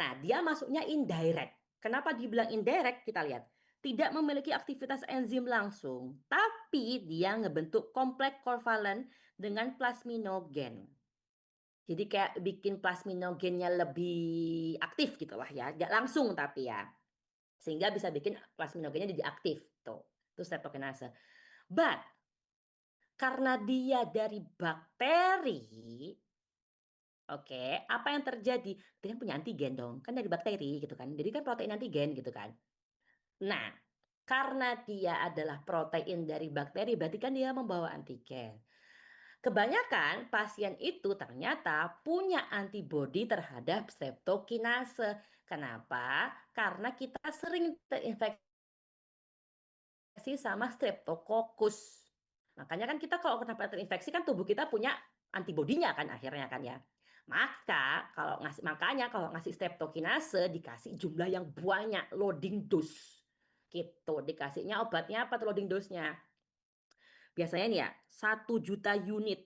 Nah, dia masuknya indirect. Kenapa dibilang indirect? Kita lihat. Tidak memiliki aktivitas enzim langsung, tapi dia ngebentuk kompleks kovalen dengan plasminogen. Jadi kayak bikin plasminogennya lebih aktif gitu lah ya. Nggak langsung tapi ya. Sehingga bisa bikin plasminogennya jadi aktif. Tuh, itu streptokinase. But, karena dia dari bakteri, oke, apa yang terjadi? Dia kan punya antigen dong, kan dari bakteri gitu kan. Jadi kan protein antigen gitu kan. Nah, karena dia adalah protein dari bakteri, berarti kan dia membawa antigen. Kebanyakan pasien itu ternyata punya antibodi terhadap streptokinase. Kenapa? Karena kita sering terinfeksi sama streptococcus. Makanya kan kita kalau kenapa terinfeksi kan tubuh kita punya antibodinya kan akhirnya kan ya. Makanya kalau ngasih streptokinase dikasih jumlah yang banyak, loading dose. Gitu, dikasihnya obatnya apa tuh loading dose-nya? Biasanya nih ya, 1 juta unit.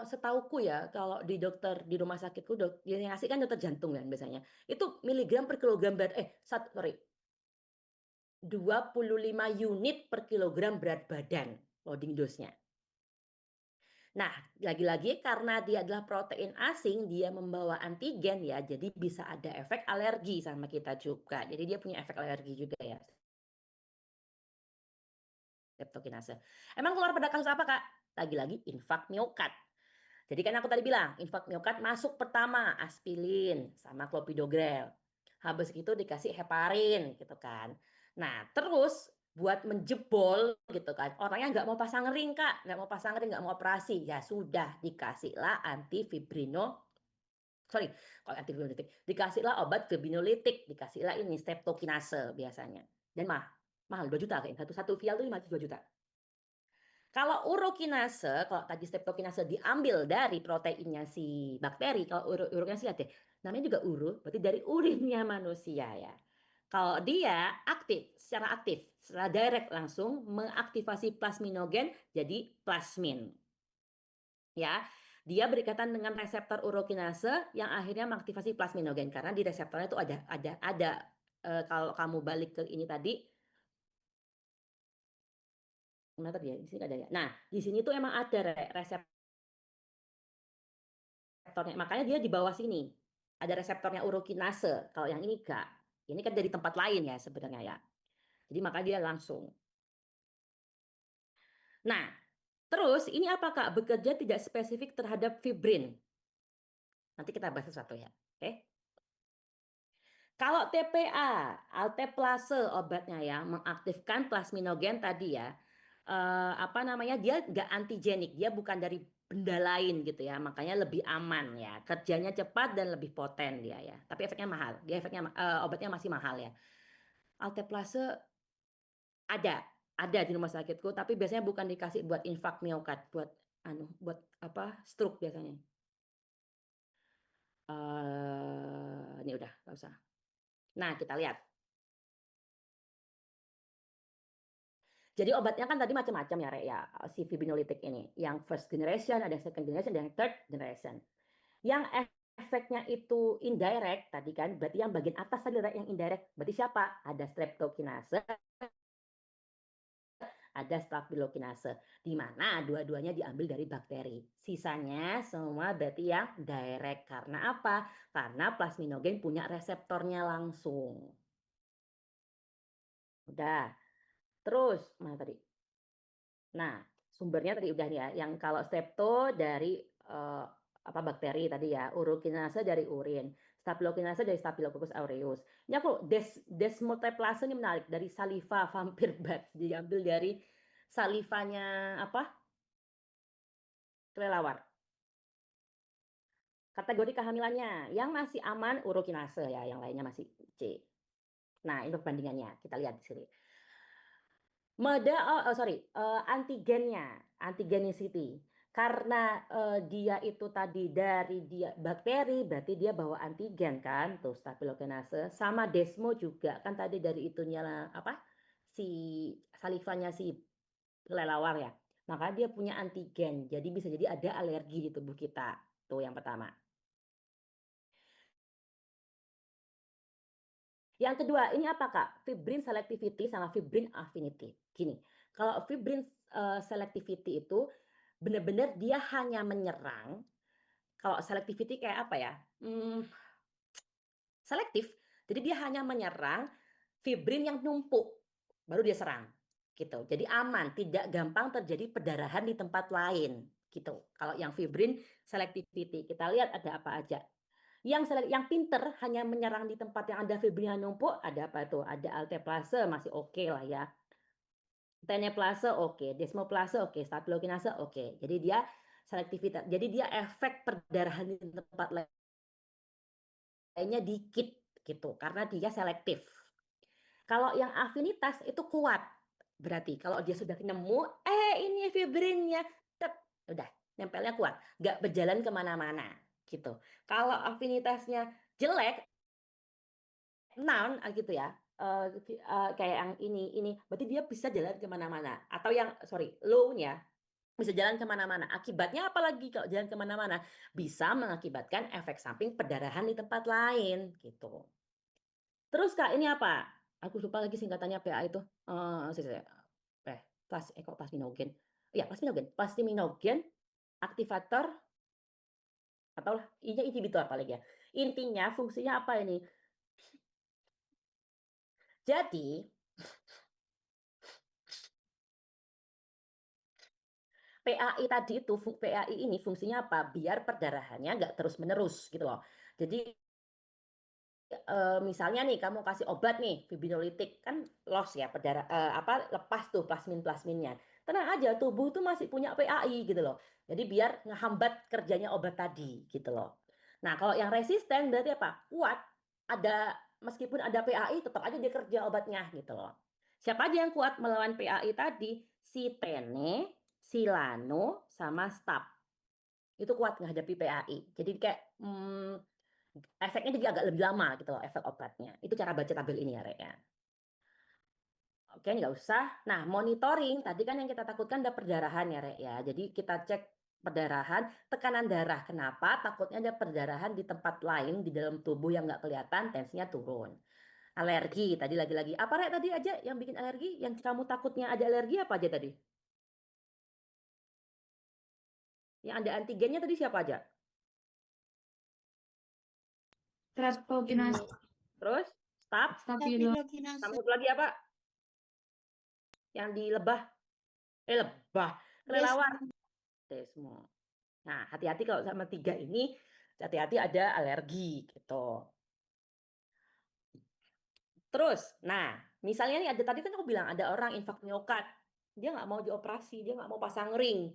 Setauku ya, kalau di dokter di rumah sakitku yang ngasih kan dokter jantung kan biasanya. Itu miligram per kilogram 25 unit per kilogram berat badan loading dose-nya. Nah, lagi-lagi karena dia adalah protein asing, dia membawa antigen ya, jadi bisa ada efek alergi sama kita juga. Jadi dia punya efek alergi juga ya, streptokinase. Emang keluar pada kasus apa, Kak? Lagi-lagi infak miokard. Jadi kan aku tadi bilang, infak miokard masuk pertama aspilin sama clopidogrel. Habis itu dikasih heparin gitu kan. Nah, terus buat menjebol gitu kan. Orangnya nggak mau pasang ring, Kak. Nggak mau pasang ring, nggak mau operasi. Ya sudah, dikasihlah kalau antifibrinolytik. Dikasihlah obat fibrinolitik, dikasihlah ini streptokinase biasanya. Dan mahal 2 juta kayaknya. Satu vial itu 2 juta. Kalau urokinase, kalau tadi streptokinase diambil dari proteinnya si bakteri, kalau urokinase lihat deh, namanya juga berarti dari urinnya manusia ya. Kalau dia secara direct langsung mengaktifasi plasminogen jadi plasmin. Ya, dia berikatan dengan reseptor urokinase yang akhirnya mengaktifasi plasminogen karena di reseptornya itu ada kalau kamu balik ke ini tadi mana tadi ya? Di sini ada ya. Nah, di sini tuh emang ada reseptornya, makanya dia di bawah sini. Ada reseptornya urokinase. Kalau yang ini enggak. Ini kan dari tempat lain ya sebenarnya ya. Jadi makanya dia langsung. Nah, terus ini apa Kak? Bekerja tidak spesifik terhadap fibrin. Nanti kita bahas sesuatu ya. Oke. Kalau TPA, alteplase obatnya ya, mengaktifkan plasminogen tadi ya. Dia nggak antigenik, dia bukan dari benda lain gitu ya, makanya lebih aman ya, kerjanya cepat dan lebih poten dia ya, tapi efeknya mahal, obatnya masih mahal ya. Alteplase ada di rumah sakitku, tapi biasanya bukan dikasih buat infak miokard, buat apa stroke biasanya. Ini udah nggak usah. Nah kita lihat. Jadi obatnya kan tadi macam-macam ya, Rek, ya, si fibrinolitik ini. Yang first generation, ada second generation, dan third generation. Yang efeknya itu indirect tadi kan, berarti yang bagian atas tadi Rek, yang indirect. Berarti siapa? Ada streptokinase, ada staphylokinase, di mana dua-duanya diambil dari bakteri. Sisanya semua berarti yang direct. Karena apa? Karena plasminogen punya reseptornya langsung. Udah. Terus, mana tadi? Nah, sumbernya tadi udah ya, yang kalau strepto dari bakteri tadi ya, urokinase dari urin, staphylokinase dari Staphylococcus aureus. Ini aku desmultiplase ini menarik dari saliva vampir bat, diambil dari salivanya kelelawar. Kategori kehamilannya yang masih aman urokinase ya, yang lainnya masih C. Nah, ini perbandingannya kita lihat di sini. Antigennya, antigenicity. Karena dia itu tadi dari dia bakteri, berarti dia bawa antigen kan, tuh staphylokinase. Sama desmo juga kan tadi dari itunya si salivanya si kelelawar ya. Maka dia punya antigen. Jadi bisa jadi ada alergi di tubuh kita. Tuh yang pertama. Yang kedua, ini apa Kak? Fibrin selectivity sama fibrin affinity. Gini, kalau fibrin selectivity itu benar-benar dia hanya menyerang. Kalau selectivity kayak apa ya? Selektif. Jadi dia hanya menyerang fibrin yang numpuk, baru dia serang. Gitu. Jadi aman, tidak gampang terjadi perdarahan di tempat lain. Gitu. Kalau yang fibrin selectivity, kita lihat ada apa aja. Yang pinter hanya menyerang di tempat yang ada fibrin yang numpuk, ada apa tuh? Ada alteplase masih oke lah ya. Teneplase oke, desmoplase oke, staphylokinase oke. Jadi dia selektivitas. Jadi dia efek perdarahan di tempat lainnya dikit gitu karena dia selektif. Kalau yang afinitas itu kuat. Berarti kalau dia sudah nemu, ini fibrinnya, udah nempelnya kuat, nggak berjalan kemana-mana gitu. Kalau afinitasnya jelek, gitu ya, kayak yang ini, berarti dia bisa jalan kemana-mana. Atau yang, low-nya bisa jalan kemana-mana. Akibatnya apalagi kalau jalan kemana-mana? Bisa mengakibatkan efek samping perdarahan di tempat lain, gitu. Terus Kak, ini apa? Aku lupa lagi singkatannya PA itu. Kok plasminogen? Iya, plasminogen. Plasminogen aktivator atau inhibitor paling ya. Intinya fungsinya apa ini? Jadi PAI tadi itu, PAI ini fungsinya apa? Biar perdarahannya nggak terus-menerus gitu loh. Jadi misalnya nih kamu kasih obat nih fibrinolitik kan loss ya lepas tuh plasminnya. Tenang aja, tubuh tuh masih punya PAI gitu loh. Jadi biar ngehambat kerjanya obat tadi gitu loh. Nah, kalau yang resisten berarti apa? Kuat. Ada meskipun ada PAI tetap aja dia kerja obatnya gitu loh. Siapa aja yang kuat melawan PAI tadi? Si Tene, si Lano, sama Stap. Itu kuat menghadapi PAI. Jadi kayak efeknya jadi agak lebih lama gitu loh, efek obatnya. Itu cara baca tabel ini ya, Rek ya. Oke, nggak usah. Nah, monitoring, tadi kan yang kita takutkan ada perdarahan ya, Rek ya. Jadi kita cek perdarahan, tekanan darah. Kenapa? Takutnya ada perdarahan di tempat lain, di dalam tubuh yang nggak kelihatan, tensinya turun. Alergi, tadi lagi-lagi. Apa, Rek, tadi aja yang bikin alergi? Yang kamu takutnya ada alergi apa aja tadi? Yang ada antigennya tadi siapa aja? Streptokinase. Terus, staf, Staphylococcus. sama satu lagi apa? Yang di lebah. Lebah. Kelelawar. Desmo. Nah, hati-hati kalau sama 3 ini, hati-hati ada alergi gitu. Terus, nah, misalnya nih ada tadi kan aku bilang ada orang infak miokard, dia nggak mau dioperasi, dia nggak mau pasang ring.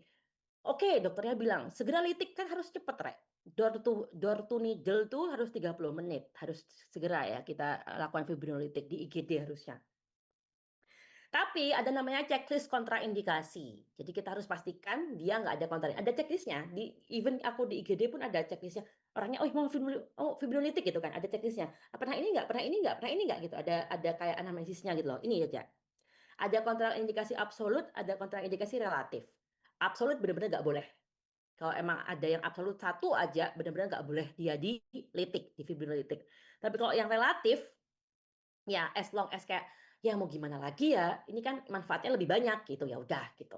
Oke, dokternya bilang segera litik kan harus cepet, Rek. Door to needle tuh harus 30 menit, harus segera ya kita lakukan fibrinolitik di IGD harusnya. Tapi ada namanya checklist kontraindikasi. Jadi kita harus pastikan dia nggak ada kontra. Ada checklistnya. Even aku di IGD pun ada checklistnya. Orangnya, mau fibrinolitik gitu kan. Ada checklistnya. Pernah ini nggak? Pernah ini nggak? Pernah ini nggak gitu. Ada kayak anamnesisnya gitu loh. Ini aja. Ada kontraindikasi absolut, ada kontraindikasi relatif. Absolut benar-benar nggak boleh. Kalau emang ada yang absolut satu aja, benar-benar nggak boleh dia dilitik, di fibrinolitik. Tapi kalau yang relatif, ya as long as kayak ya mau gimana lagi ya, ini kan manfaatnya lebih banyak gitu, ya udah gitu.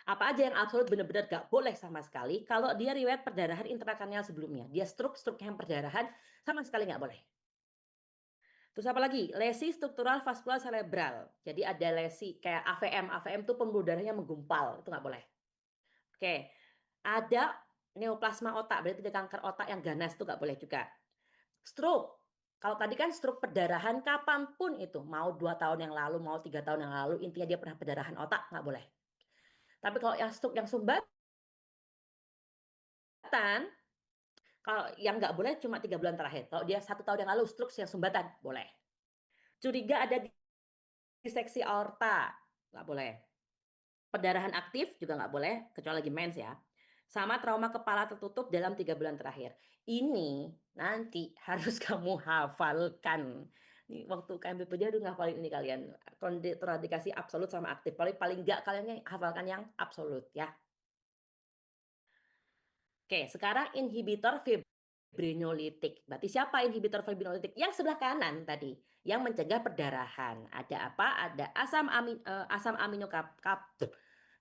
Apa aja yang absolut benar-benar gak boleh sama sekali kalau dia riwayat perdarahan intrakranial sebelumnya. Dia stroke yang perdarahan sama sekali nggak boleh. Terus apa lagi? Lesi struktural vaskular cerebral. Jadi ada lesi kayak AVM. AVM itu pembuluh darahnya menggumpal, itu nggak boleh. Oke. Ada neoplasma otak, berarti ada kanker otak yang ganas, itu nggak boleh juga. Stroke. Kalau tadi kan stroke perdarahan kapanpun itu, mau 2 tahun yang lalu, mau 3 tahun yang lalu, intinya dia pernah perdarahan otak, nggak boleh. Tapi kalau yang stroke yang sumbatan, kalau yang nggak boleh cuma 3 bulan terakhir. Kalau dia 1 tahun yang lalu stroke yang sumbatan, boleh. Curiga ada diseksi aorta, nggak boleh. Perdarahan aktif juga nggak boleh, kecuali lagi mens ya. Sama trauma kepala tertutup dalam 3 bulan terakhir. Ini nanti harus kamu hafalkan. Nih, waktu KMPPJ udah ngafalin ini kalian. Kontraindikasi absolut sama aktif. Paling nggak kalian hafalkan yang absolut ya. Oke, sekarang inhibitor fibrinolitik. Berarti siapa inhibitor fibrinolitik? Yang sebelah kanan tadi, yang mencegah perdarahan. Ada apa? Ada asam amino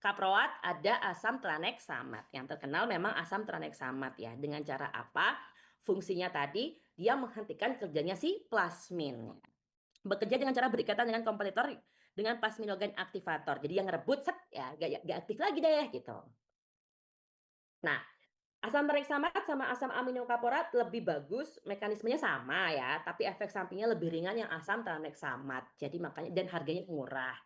kaproat, ada asam tranexamat. Yang terkenal memang asam tranexamat ya. Dengan cara apa? Fungsinya tadi dia menghentikan kerjanya si plasmin. Bekerja dengan cara berikatan dengan kompetitor dengan plasminogen aktivator. Jadi yang ngerebut set ya gak aktif lagi deh gitu. Nah, asam tranexamat sama asam aminokaporat lebih bagus, mekanismenya sama ya, tapi efek sampingnya lebih ringan yang asam tranexamat. Jadi makanya dan harganya murah.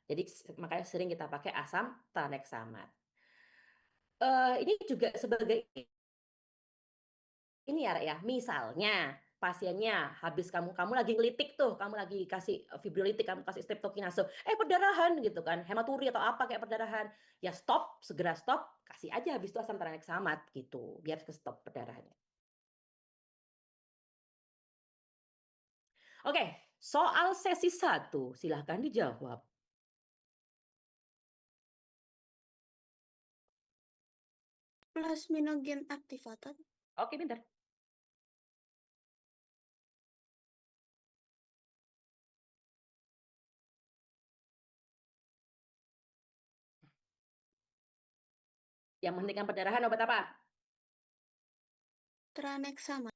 Jadi makanya sering kita pakai asam tranexamat. Ini juga sebagai ini ya, misalnya pasiennya habis kamu lagi ngelitik tuh, kamu lagi kasih fibrolitik, kamu kasih streptokinase, perdarahan gitu kan, hematuri atau apa kayak perdarahan, ya stop, segera stop, kasih aja habis itu asam tranexamat gitu, biar ke stop perdarahannya. Oke, Soal sesi 1, silahkan dijawab. Plasminogen aktivator. Oke, pintar. Yang menghentikan perdarahan obat apa? Tranexama.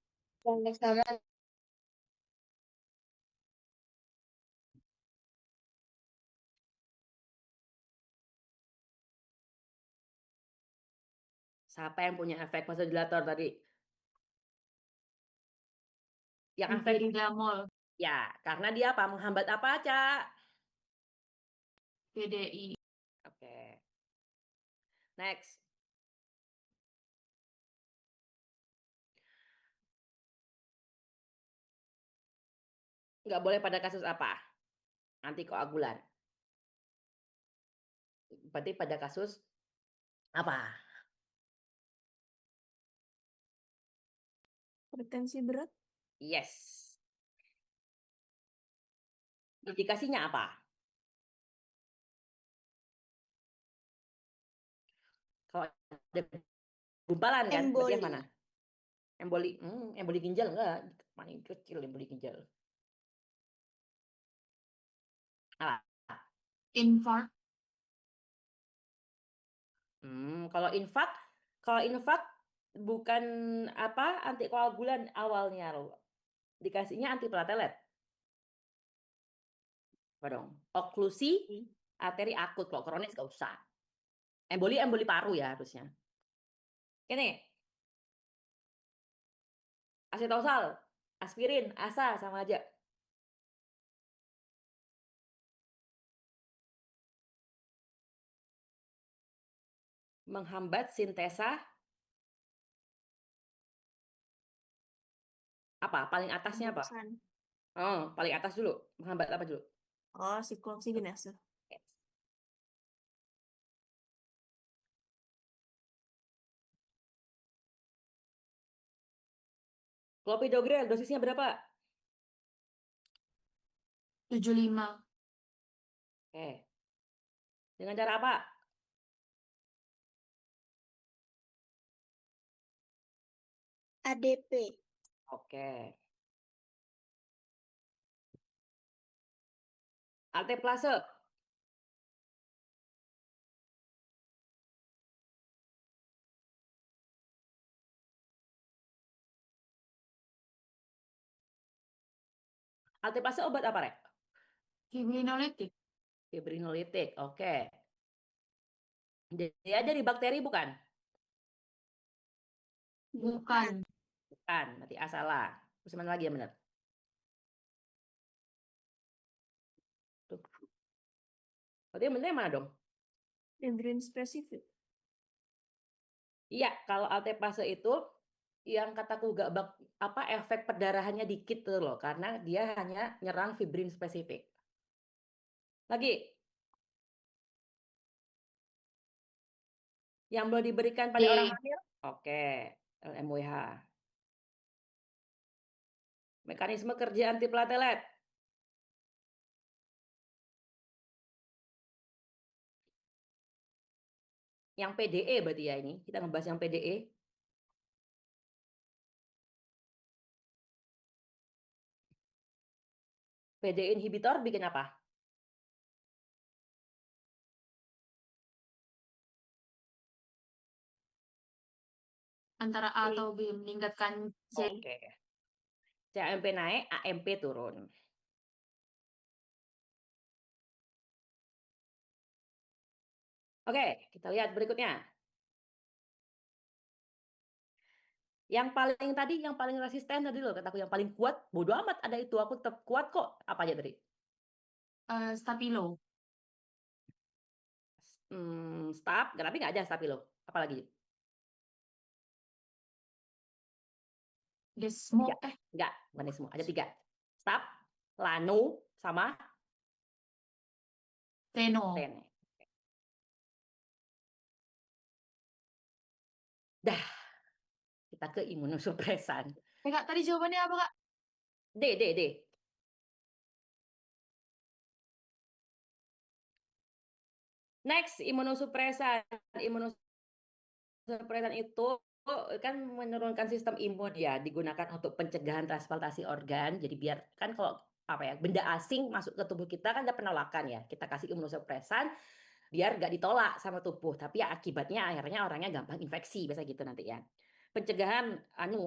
Siapa yang punya efek vasodilator tadi? Yang efek Viridamol. ya, karena dia apa? Menghambat apa, Cak? PDI. Oke. Next. Nggak boleh pada kasus apa? Antikoagulan. Berarti pada kasus apa? Hipertensi berat. Yes. Indikasinya apa? Kalau ada gumpalan kan, berarti yang Emboli. mana? Emboli, emboli ginjal enggak? Paling kecil emboli ginjal. Apa? Infark. Kalau infak bukan apa antikoagulan awalnya loh. Dikasihnya antiplatelet. Apa dong? Oklusi arteri akut, kalau kronis nggak usah. Emboli paru ya harusnya. Ini asetosal, aspirin, asa sama aja. Menghambat sintesa apa? Paling atasnya apa? Hidroxan. Oh, paling atas dulu. Menghambat apa dulu? Oh, sikloksigenase. Yes. Clopidogrel dosisnya berapa? 75. Oke. Dengan cara apa? ADP. Oke. Alteplase. Alteplase obat apa, Rek? Fibrinolitik. Fibrinolitik. Oke. Dia dari bakteri bukan? Bukan. Bukan, berarti A salah. Terus mana lagi yang benar? Tuh. Berarti yang benar yang mana dong? Fibrin spesifik. Iya, kalau alteplase itu yang kataku gak apa efek perdarahannya dikit tuh loh, karena dia hanya nyerang fibrin spesifik. Lagi, yang boleh diberikan pada D. orang hamil? Oke, LMWH. Mekanisme kerja antiplatelet. Yang PDE berarti ya ini. Kita ngebahas yang PDE. PDE inhibitor bikin apa? Antara A atau B. Meningkatkan C. Oke. CAMP naik, AMP turun. Oke, kita lihat berikutnya. Yang paling tadi, yang paling resisten tadi loh, kataku yang paling kuat, bodo amat ada itu, aku tetap kuat kok. Apa aja tadi? Stabilo. Stap, tapi nggak ada stabilo. Apalagi? Desmo. Enggak, bukan ini semua. Ada 3. Stap, Lano, sama Teno. Tene. Dah, kita ke imunosupresan. Kak, tadi jawabannya apa, Kak? D. Next, imunosupresan. Imunosupresan itu kan menurunkan sistem imun ya, digunakan untuk pencegahan transplantasi organ. Jadi biar kan kalau apa ya, benda asing masuk ke tubuh kita kan ada penolakan ya. Kita kasih imunosupresan biar nggak ditolak sama tubuh. Tapi ya akibatnya akhirnya orangnya gampang infeksi, biasa gitu nanti ya. Pencegahan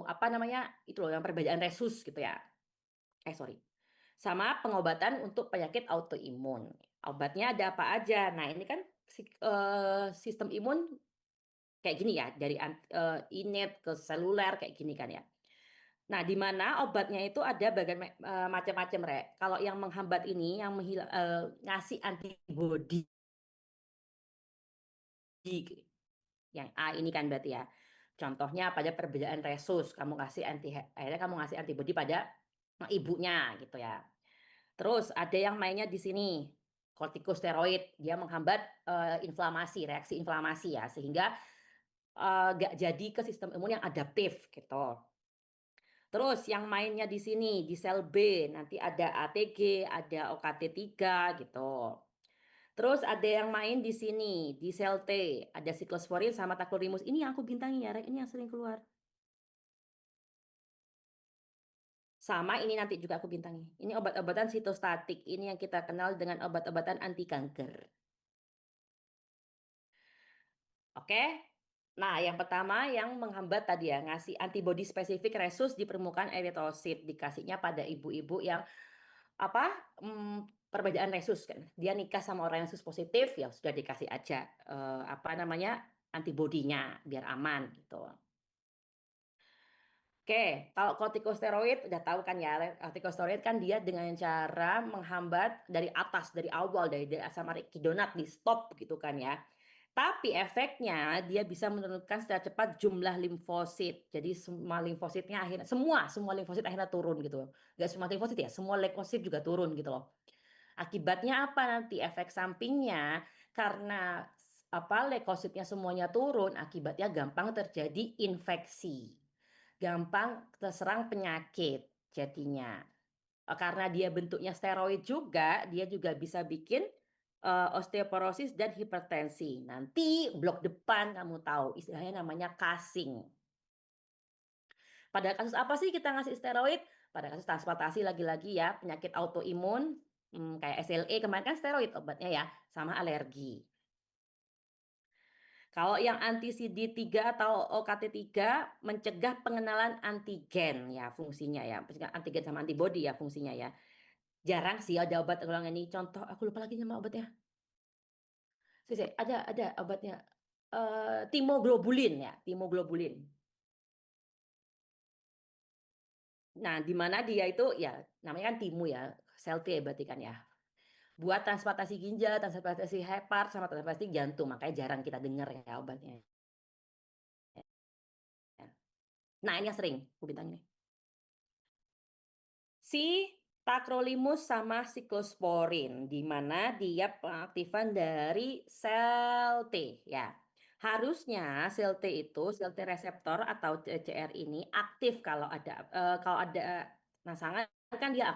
apa namanya? Itu loh yang perbedaan resus gitu ya. Sorry. Sama pengobatan untuk penyakit autoimun. Obatnya ada apa aja? Nah, ini kan sistem imun kayak gini ya, dari innate ke seluler kayak gini kan ya. Nah, di mana obatnya itu ada bagian macam-macam, Rek. Kalau yang menghambat ini, yang ngasih antibodi, yang A ini kan berarti ya. Contohnya pada perbedaan resus, akhirnya kamu ngasih antibodi pada ibunya gitu ya. Terus ada yang mainnya di sini, kortikosteroid, dia menghambat inflamasi, reaksi inflamasi ya, sehingga nggak jadi ke sistem imun yang adaptif gitu. Terus yang mainnya di sini di sel B nanti ada ATG, ada OKT3 gitu. Terus ada yang main di sini di sel T, ada siklosporin sama tacrolimus. Ini yang aku bintangi ya, Rek. Ini yang sering keluar. Sama ini nanti juga aku bintangi. Ini obat-obatan sitostatik. Ini yang kita kenal dengan obat-obatan anti kanker. Oke. Nah, yang pertama yang menghambat tadi ya, ngasih antibodi spesifik resus di permukaan eritosit, dikasihnya pada ibu-ibu yang apa? Perbedaan resus kan. Dia nikah sama orang yang resus positif, ya sudah dikasih aja apa namanya? Antibodinya biar aman gitu. Oke, kalau kortikosteroid udah tahu kan ya, kortikosteroid kan dia dengan cara menghambat dari atas, dari awal, dari asam arachidonat di stop gitu kan ya. Tapi efeknya dia bisa menurunkan secara cepat jumlah limfosit. Jadi semua limfositnya akhirnya semua limfosit akhirnya turun gitu. Gak semua limfosit ya, semua leukosit juga turun gitu loh. Akibatnya apa nanti efek sampingnya karena apa leukositnya semuanya turun, akibatnya gampang terjadi infeksi. Gampang terserang penyakit jadinya. Karena dia bentuknya steroid juga, dia juga bisa bikin osteoporosis dan hipertensi. Nanti blok depan kamu tahu, istilahnya namanya casing. Pada kasus apa sih kita ngasih steroid? Pada kasus transplantasi lagi-lagi ya, penyakit autoimun, kayak SLE kemarin kan steroid obatnya ya, sama alergi. Kalau yang anti CD3 atau OKT3 mencegah pengenalan antigen ya fungsinya ya, antigen sama antibody ya fungsinya ya. Jarang sih ada obat golongan ini. Contoh, aku lupa lagi nama obatnya. Ada obatnya. Timoglobulin ya, timoglobulin. Nah, di mana dia itu ya namanya kan timo ya, sel T berarti kan ya. Buat transplantasi ginjal, transplantasi hepar sama transplantasi jantung, makanya jarang kita dengar ya obatnya. Nah, ini yang sering aku bintang ini. Si tacrolimus sama siklosporin, di mana dia pengaktifan dari sel T ya. Harusnya sel T itu sel T reseptor atau TCR ini aktif kalau ada rangsangan kan dia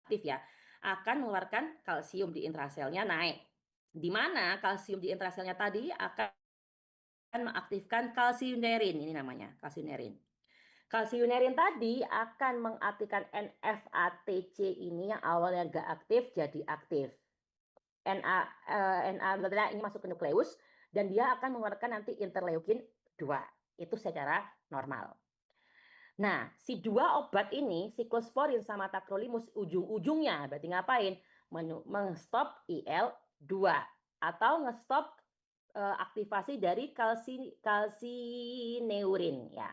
aktif ya, akan mengeluarkan kalsium di intraselnya naik. Di mana kalsium di intraselnya tadi akan mengaktifkan kalsiunerin, ini namanya kalsiunerin. Kalsiunerin tadi akan mengaktifkan NFATC ini yang awalnya nggak aktif jadi aktif. NA ini masuk ke nukleus dan dia akan mengeluarkan nanti interleukin 2. Itu secara normal. Nah, si dua obat ini, siklosporin sama tacrolimus, ujung-ujungnya berarti ngapain? Mengstop IL-2 atau ngestop aktivasi dari kalsineurin ya.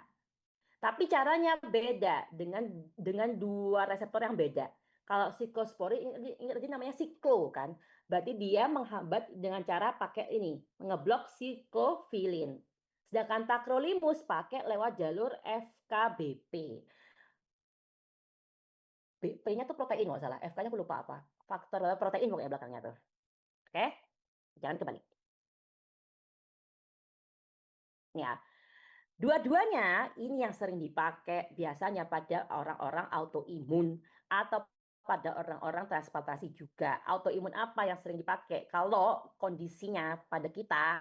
Tapi caranya beda dengan dua reseptor yang beda. Kalau siklosporin ingat aja namanya siklo kan. Berarti dia menghambat dengan cara pakai ini, ngeblok siklofilin. Sedangkan tacrolimus pakai lewat jalur FKBP. BP-nya tuh protein nggak salah, FK-nya aku lupa apa. Faktor protein pokoknya belakangnya tuh. Oke? Jangan kebalik. Ya. Dua-duanya ini yang sering dipakai biasanya pada orang-orang autoimun atau pada orang-orang transplantasi juga. Autoimun apa yang sering dipakai? Kalau kondisinya pada kita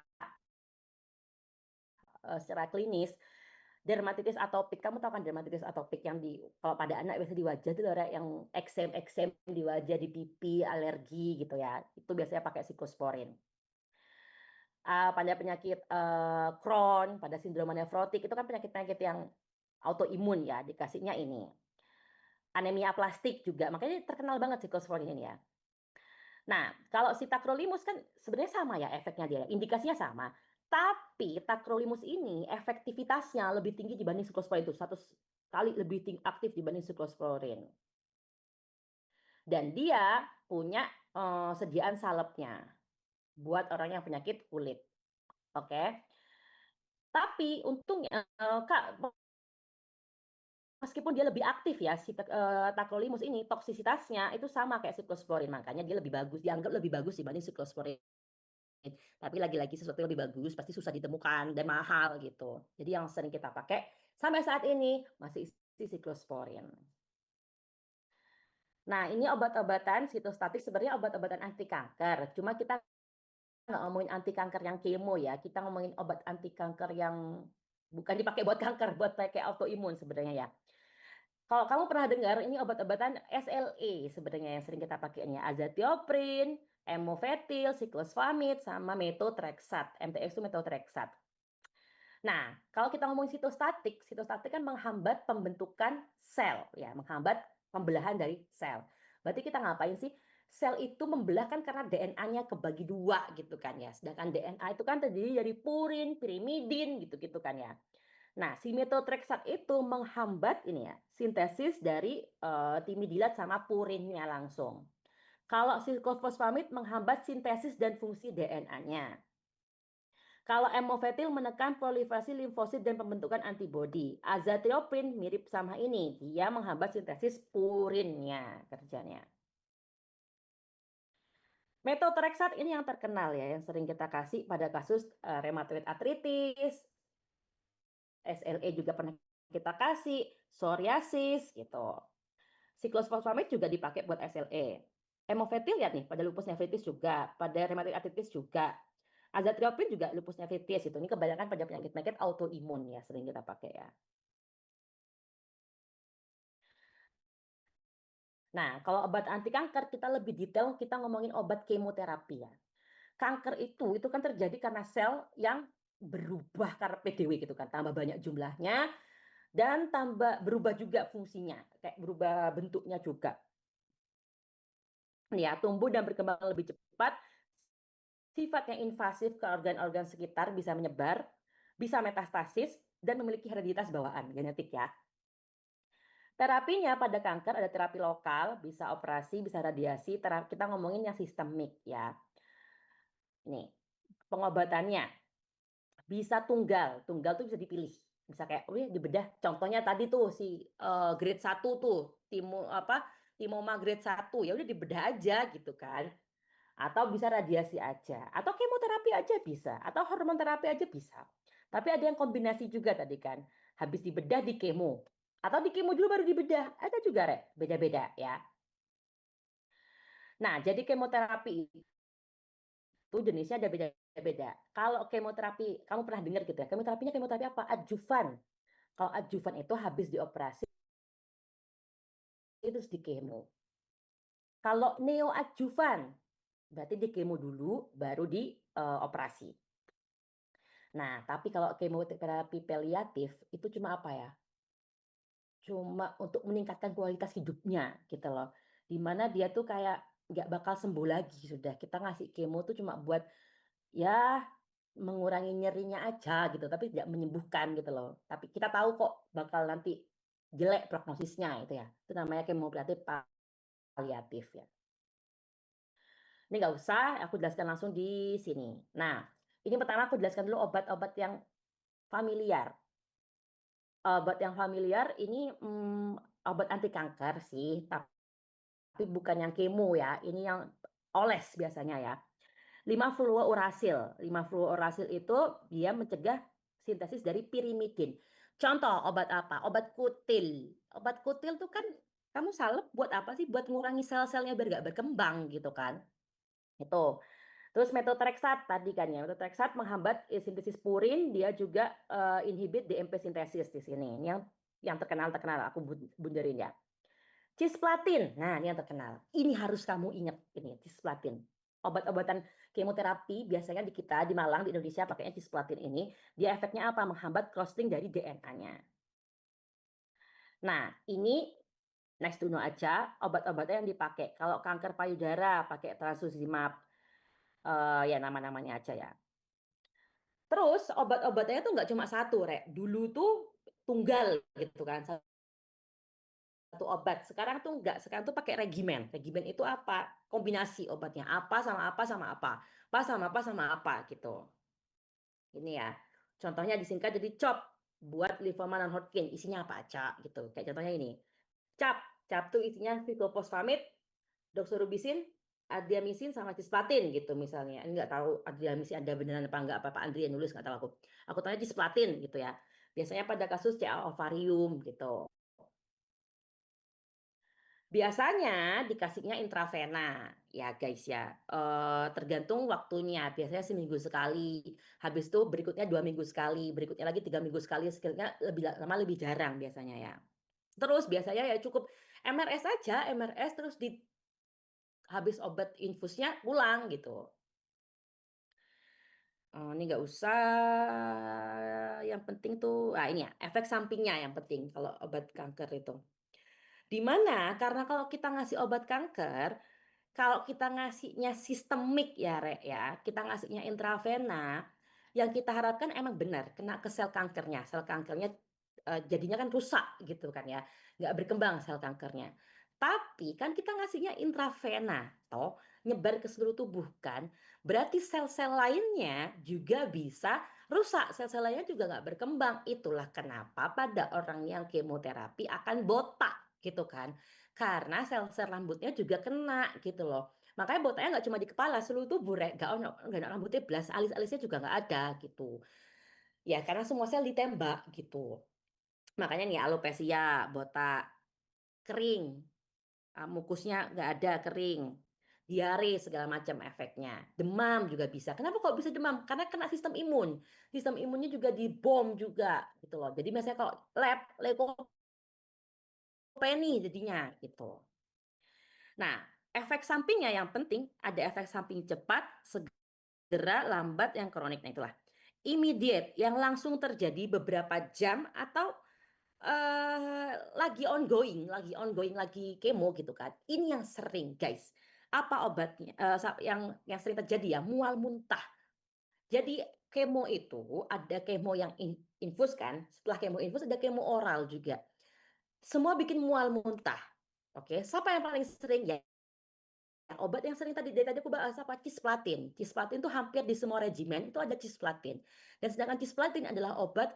secara klinis, dermatitis atopik, kamu tahu kan dermatitis atopik yang kalau pada anak biasanya di wajah itu Rek, yang eksem di wajah, di pipi, alergi gitu ya. Itu biasanya pakai siklosporin. Pada penyakit Crohn, pada sindroma nefrotik, itu kan penyakit-penyakit yang autoimun ya, dikasihnya ini. Anemia plastik juga, makanya terkenal banget siklosporin ini ya. Nah, kalau si tacrolimus kan sebenarnya sama ya efeknya dia, indikasinya sama. Tapi tacrolimus ini efektivitasnya lebih tinggi dibanding siklosporin itu 100 kali lebih aktif dibanding siklosporin. Dan dia punya sediaan salepnya buat orang yang penyakit kulit. Oke. Tapi untungnya Kak, meskipun dia lebih aktif ya si tacrolimus ini, toksisitasnya itu sama kayak siklosporin, makanya dia lebih bagus, dianggap lebih bagus dibanding siklosporin. Tapi lagi-lagi sesuatu yang lebih bagus pasti susah ditemukan dan mahal gitu. Jadi yang sering kita pakai sampai saat ini masih siklosporin. Nah, ini obat-obatan sitostatik sebenarnya obat-obatan anti kanker. Cuma kita nggak ngomongin anti kanker yang kemo ya. Kita ngomongin obat anti kanker yang bukan dipakai buat kanker, buat pakai autoimun sebenarnya ya. Kalau kamu pernah dengar, ini obat-obatan SLE sebenarnya yang sering kita pakai ini, azathioprine, emofetil, cyclophosphamide, sama methotrexate. MTX itu methotrexate. Nah, kalau kita ngomongin sitostatik kan menghambat pembentukan sel, ya, menghambat pembelahan dari sel. Berarti kita ngapain sih? Sel itu membelah kan karena DNA-nya kebagi dua gitu kan ya. Sedangkan DNA itu kan terdiri dari purin, pirimidin gitu-gitu kan ya. Nah, si methotrexate itu menghambat ini ya, sintesis dari timidilat sama purinnya langsung. Kalau cyclophosphamide menghambat sintesis dan fungsi DNA-nya. Kalau emofetil menekan proliferasi limfosit dan pembentukan antibodi. Azathioprine mirip sama ini, dia menghambat sintesis purinnya kerjanya. Methotrexate ini yang terkenal ya, yang sering kita kasih pada kasus rheumatoid arthritis, SLE juga pernah kita kasih, psoriasis gitu. Cyclophosphamide juga dipakai buat SLE. Emofetil lihat nih, pada lupus nephritis juga, pada rheumatoid arthritis juga. Azathioprine juga lupus nephritis itu. Ini kebanyakan pada penyakit-penyakit autoimun ya, sering kita pakai ya. Nah, kalau obat anti kanker kita lebih detail, kita ngomongin obat kemoterapi ya. Kanker itu kan terjadi karena sel yang berubah karena PDW gitu kan, tambah banyak jumlahnya dan tambah berubah juga fungsinya, kayak berubah bentuknya juga. Ya, tumbuh dan berkembang lebih cepat, sifatnya invasif ke organ-organ sekitar, bisa menyebar, bisa metastasis, dan memiliki hereditas bawaan genetik ya. Terapinya pada kanker ada terapi lokal, bisa operasi, bisa radiasi, kita ngomongin yang sistemik ya. Ini pengobatannya bisa tunggal tuh bisa dipilih. Bisa kayak dibedah, contohnya tadi tuh si grade 1 tuh, timoma grade 1, ya udah dibedah aja gitu kan. Atau bisa radiasi aja, atau kemoterapi aja bisa, atau hormon terapi aja bisa. Tapi ada yang kombinasi juga tadi kan, habis dibedah di kemo, atau di kemo dulu baru dibedah, ada juga Rek, beda-beda ya. Nah, jadi kemoterapi itu jenisnya ada beda-beda. Kalau kemoterapi, kamu pernah dengar gitu ya, kemoterapinya kemoterapi apa? Adjuvan. Kalau adjuvan itu habis dioperasi, itu di kemo. Kalau neoadjuvan, berarti di kemo dulu, baru dioperasi. Nah, tapi kalau kemoterapi paliatif itu cuma apa ya? Cuma untuk meningkatkan kualitas hidupnya gitu loh. Dimana dia tuh kayak nggak bakal sembuh lagi sudah. Kita ngasih kemo tuh cuma buat ya mengurangi nyerinya aja gitu, tapi tidak menyembuhkan gitu loh. Tapi kita tahu kok bakal nanti jelek prognosisnya itu ya. Itu namanya kemoterapi paliatif ya. Ini nggak usah, aku jelaskan langsung di sini. Nah, ini pertama aku jelaskan dulu obat-obat yang familiar. Obat yang familiar ini obat anti kanker sih, tapi bukan yang kemo ya. Ini yang oles biasanya ya. 5-fluorouracil. 5-fluorouracil itu dia mencegah sintesis dari pirimidin. Contoh obat apa? Obat kutil. Obat kutil itu kan Kamu salep buat apa sih? Buat ngurangi sel-selnya biar nggak berkembang gitu kan. Itu. Terus metotrexat tadi kan ya, metotrexat menghambat sintesis purin, dia juga inhibit DMP sintesis di sini. Ini yang terkenal aku bunderin ya. Cisplatin, nah ini yang terkenal. Ini harus kamu ingat ini cisplatin. Obat-obatan kemoterapi biasanya di kita di Malang di Indonesia pakainya cisplatin ini. Dia efeknya apa? Menghambat crossing dari DNA-nya. Nah ini next to know aja obat-obatnya yang dipakai. Kalau kanker payudara pakai trastuzumab, ya nama-namanya aja ya. Terus obat-obatnya tuh nggak cuma satu, Rek. Dulu tuh tunggal gitu kan, satu obat. Sekarang tuh nggak, sekarang tuh pakai regimen. Regimen itu apa? Kombinasi obatnya apa sama apa sama apa, apa sama apa sama apa gitu. Ini ya, contohnya disingkat jadi CHOP buat lymphoma non-Hodgkin. Isinya apa aja gitu. Kayak contohnya ini. CHAP, CHAP tuh isinya cyclophosphamide, doxorubicin, adriamycin sama cisplatin gitu misalnya. Ini nggak tahu adriamycin ada beneran apa enggak, apa Andri yang nulis nggak tahu aku. Aku tanya cisplatin gitu ya. Biasanya pada kasus CA ovarium gitu. Biasanya dikasihnya intravena ya guys ya. Tergantung waktunya. Biasanya seminggu sekali. Habis itu berikutnya 2 minggu sekali. Berikutnya lagi 3 minggu sekali. Sekiranya lebih lama lebih jarang biasanya ya. Terus biasanya ya cukup MRS aja, MRS terus di habis obat infusnya pulang gitu. Ini nggak usah, yang penting tuh, ini ya, efek sampingnya yang penting kalau obat kanker itu. Di mana? Karena kalau kita ngasih obat kanker, kalau kita ngasihnya sistemik ya, Rek ya, kita ngasihnya intravena, yang kita harapkan emang benar kena ke sel kankernya. Sel kankernya jadinya kan rusak gitu kan ya, nggak berkembang sel kankernya. Tapi kan kita ngasihnya intravena, toh nyebar ke seluruh tubuh kan, berarti sel-sel lainnya juga bisa rusak, sel-sel lainnya juga nggak berkembang. Itulah kenapa pada orang yang kemoterapi akan botak gitu kan, karena sel-sel rambutnya juga kena gitu loh. Makanya botaknya nggak cuma di kepala, seluruh tubuh, Rek. Nggak ada rambutnya belas, alis-alisnya juga nggak ada gitu. Ya karena semua sel ditembak gitu. Makanya nih alopecia, botak, kering, mukusnya nggak ada, kering, diare segala macam efeknya, demam juga bisa. Kenapa kok bisa demam? Karena kena sistem imunnya juga dibom juga gitu loh. Jadi misalnya kalau leukopenia jadinya gitu. Nah, efek sampingnya yang penting ada efek samping cepat, segera, lambat, yang kronik. Nah itulah immediate yang langsung terjadi beberapa jam atau lagi ongoing, lagi kemo gitu kan. Ini yang sering, guys. Apa obatnya? Yang sering terjadi ya, mual muntah. Jadi kemo itu ada kemo yang infus kan. Setelah kemo infus ada kemo oral juga. Semua bikin mual muntah. Oke, siapa yang paling sering ya? Obat yang sering dari tadi aku bahas apa? Cisplatin. Cisplatin itu hampir di semua regimen itu ada cisplatin. Dan sedangkan cisplatin adalah obat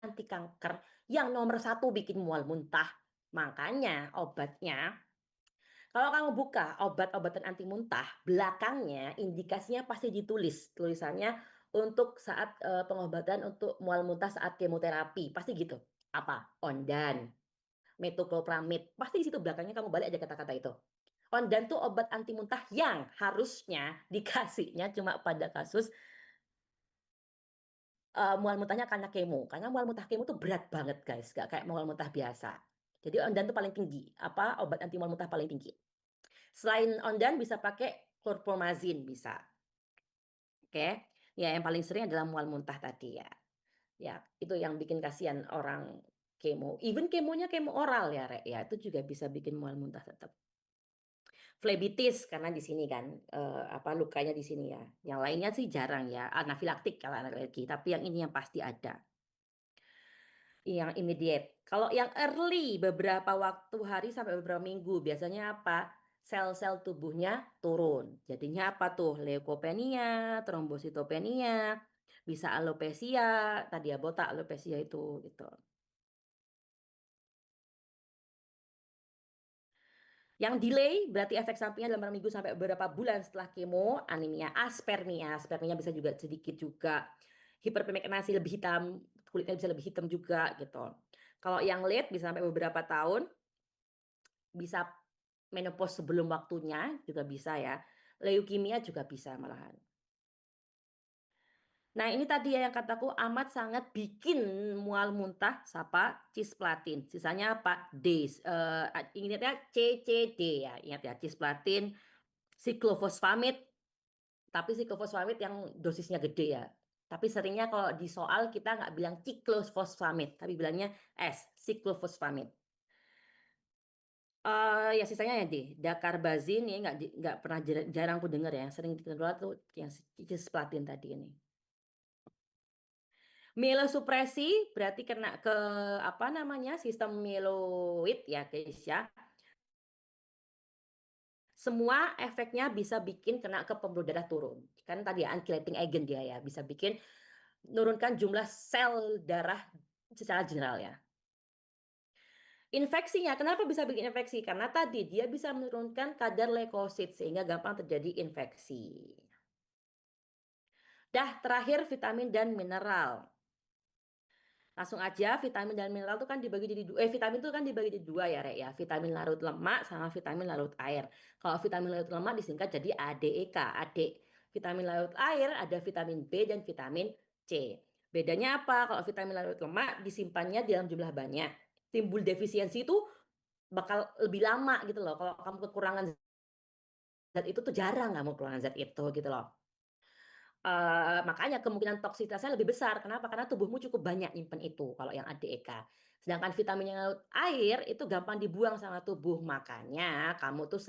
anti kanker yang nomor 1 bikin mual muntah. Makanya obatnya, kalau kamu buka obat-obatan anti muntah, belakangnya indikasinya pasti ditulis. Tulisannya untuk saat pengobatan untuk mual muntah saat kemoterapi. Pasti gitu. Apa? Ondan, metoclopramid. Pasti di situ belakangnya kamu balik aja kata-kata itu. Ondan tuh obat anti muntah yang harusnya dikasihnya cuma pada kasus mual muntahnya karena kemo. Karena mual muntah kemo tuh berat banget, guys. Gak kayak mual muntah biasa. Jadi ondan tuh paling tinggi. Obat anti mual muntah paling tinggi. Selain ondan bisa pakai chlorpromazine bisa. Oke. Ya, yang paling sering adalah mual muntah tadi ya. Ya, itu yang bikin kasihan orang kemo. Even kemonya kemo oral ya, Rek. Ya, itu juga bisa bikin mual muntah tetap. Flebitis karena di sini kan lukanya di sini ya. Yang lainnya sih jarang ya, anafilaktik kalau alergi, tapi yang ini yang pasti ada. Yang immediate. Kalau yang early beberapa waktu hari sampai beberapa minggu biasanya apa? Sel-sel tubuhnya turun. Jadinya apa tuh? Leukopenia, trombositopenia, bisa alopecia, tadi ya botak alopecia itu gitu. Yang delay berarti efek sampingnya dalam beberapa minggu sampai beberapa bulan setelah kemo, anemia, aspermia. Aspermia bisa juga sedikit juga. Hiperpigmentasi lebih hitam, kulitnya bisa lebih hitam juga gitu. Kalau yang late bisa sampai beberapa tahun, bisa menopause sebelum waktunya juga bisa ya. Leukemia juga bisa malahan. Nah, ini tadi ya yang kataku amat sangat bikin mual muntah, sapa cisplatin. Sisanya apa? D. Ingat ya, CCD ya. Ingat ya, cisplatin, siklofosfamid. Tapi siklofosfamid yang dosisnya gede ya. Tapi seringnya kalau di soal kita nggak bilang ciklofosfamid, tapi bilangnya S, siklofosfamid. Ya sisanya ya D, dakarbazin ya nggak pernah jarang aku dengar ya. Yang sering dikeluar tuh yang cisplatin tadi ini. Mielosupresi berarti kena ke apa namanya sistem mieloid ya guys ya. Semua efeknya bisa bikin kena ke pembuluh darah turun. Kan tadi ya unchelating agent dia ya, bisa bikin menurunkan jumlah sel darah secara general ya. Infeksinya, kenapa bisa bikin infeksi? Karena tadi dia bisa menurunkan kadar leukosit sehingga gampang terjadi infeksi. Dah terakhir vitamin dan mineral. Langsung aja vitamin dan mineral itu kan dibagi jadi vitamin itu kan dibagi jadi dua ya Rek ya. Vitamin larut lemak sama vitamin larut air. Kalau vitamin larut lemak disingkat jadi ADEK, AD. Vitamin larut air ada vitamin B dan vitamin C. Bedanya apa? Kalau vitamin larut lemak disimpannya dalam jumlah banyak. Timbul defisiensi itu bakal lebih lama gitu loh. Kalau kamu kekurangan zat itu tuh jarang kamu kekurangan zat itu gitu loh. Makanya kemungkinan toksisitasnya lebih besar. Kenapa? Karena tubuhmu cukup banyak nyimpen itu kalau yang ADEK. Sedangkan vitamin yang laut air itu gampang dibuang sama tubuh. Makanya kamu tuh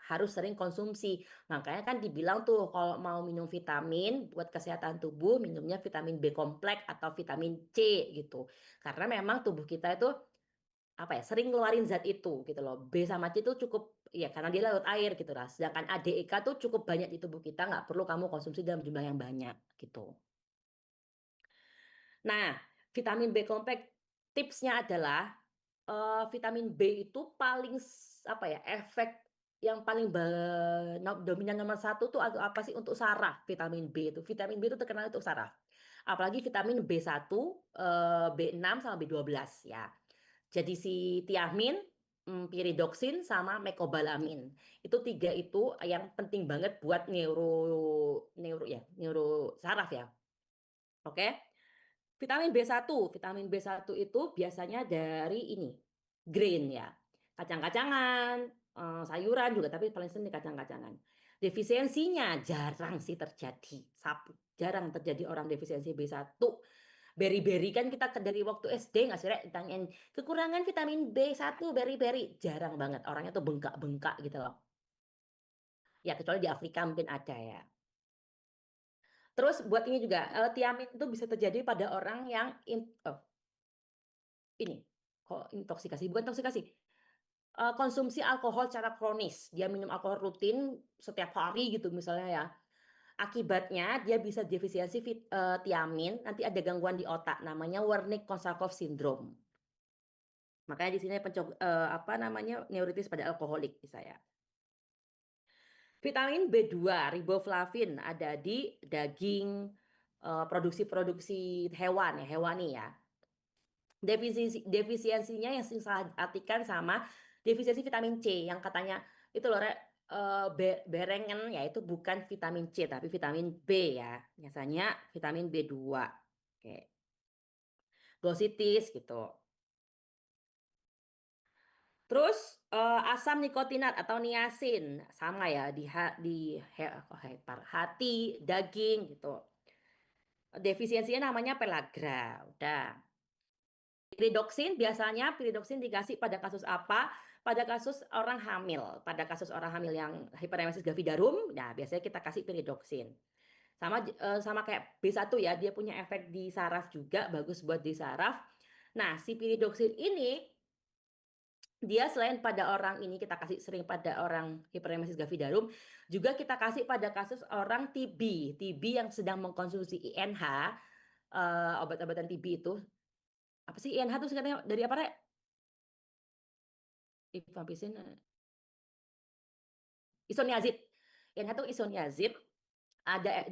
harus sering konsumsi. Makanya kan dibilang tuh kalau mau minum vitamin buat kesehatan tubuh, minumnya vitamin B kompleks atau vitamin C gitu. Karena memang tubuh kita itu apa ya, sering ngeluarin zat itu gitu loh. B sama C itu cukup ya karena dia laut air gitu lah. Sedangkan ADEK tuh cukup banyak di tubuh kita, nggak perlu kamu konsumsi dalam jumlah yang banyak gitu. Nah, vitamin B kompleks tipsnya adalah vitamin B itu paling apa ya, efek yang paling dominan nomor satu tuh apa sih untuk saraf vitamin B itu. Vitamin B itu terkenal untuk saraf. Apalagi vitamin B1, B6 sama B12 ya. Jadi si tiamin, piridoksin sama mecobalamin. Itu tiga itu yang penting banget buat neuro saraf ya. Oke. Vitamin B1 itu biasanya dari ini, grain ya. Kacang-kacangan, sayuran juga tapi paling sering di kacang-kacangan. Defisiensinya jarang sih terjadi. Jarang terjadi orang defisiensi B1. Beri-beri kan kita dari waktu SD nggak sih Rek, ditanyain kekurangan vitamin B1 beri-beri. Jarang banget orangnya tuh bengkak-bengkak gitu loh. Ya kecuali di Afrika mungkin ada ya. Terus buat ini juga tiamin itu bisa terjadi pada orang yang ini kok intoksikasi, bukan intoksikasi, konsumsi alkohol secara kronis. Dia minum alkohol rutin setiap hari gitu misalnya ya. Akibatnya dia bisa defisiensi tiamin, nanti ada gangguan di otak namanya Wernicke-Korsakoff syndrome. Makanya di sini apa namanya neuritis pada alkoholik bisa ya. Vitamin B2, riboflavin ada di daging, produksi-produksi hewan ya, hewani ya. Defisiensinya yang saya artikan sama defisiensi vitamin C yang katanya itu loh berengen ya itu bukan vitamin C tapi vitamin B ya. Biasanya vitamin B2. Oke. Gositis gitu. Terus asam nikotinat atau niacin sama ya hati, daging gitu. Defisiensinya namanya pellagra. Udah. Piridoksin dikasih pada kasus apa? Pada kasus orang hamil. Pada kasus orang hamil yang hiperemesis gravidarum, nah biasanya kita kasih piridoksin. Sama kayak B1 ya, dia punya efek di saraf juga, bagus buat di saraf. Nah, si piridoksin ini dia selain pada orang ini kita kasih sering pada orang hiperemesis gravidarum, juga kita kasih pada kasus orang TB yang sedang mengkonsumsi INH, obat-obatan TB itu. Apa sih INH itu singkatnya dari apa, Rek? Rifampicin, isoniazid. INH itu isoniazid.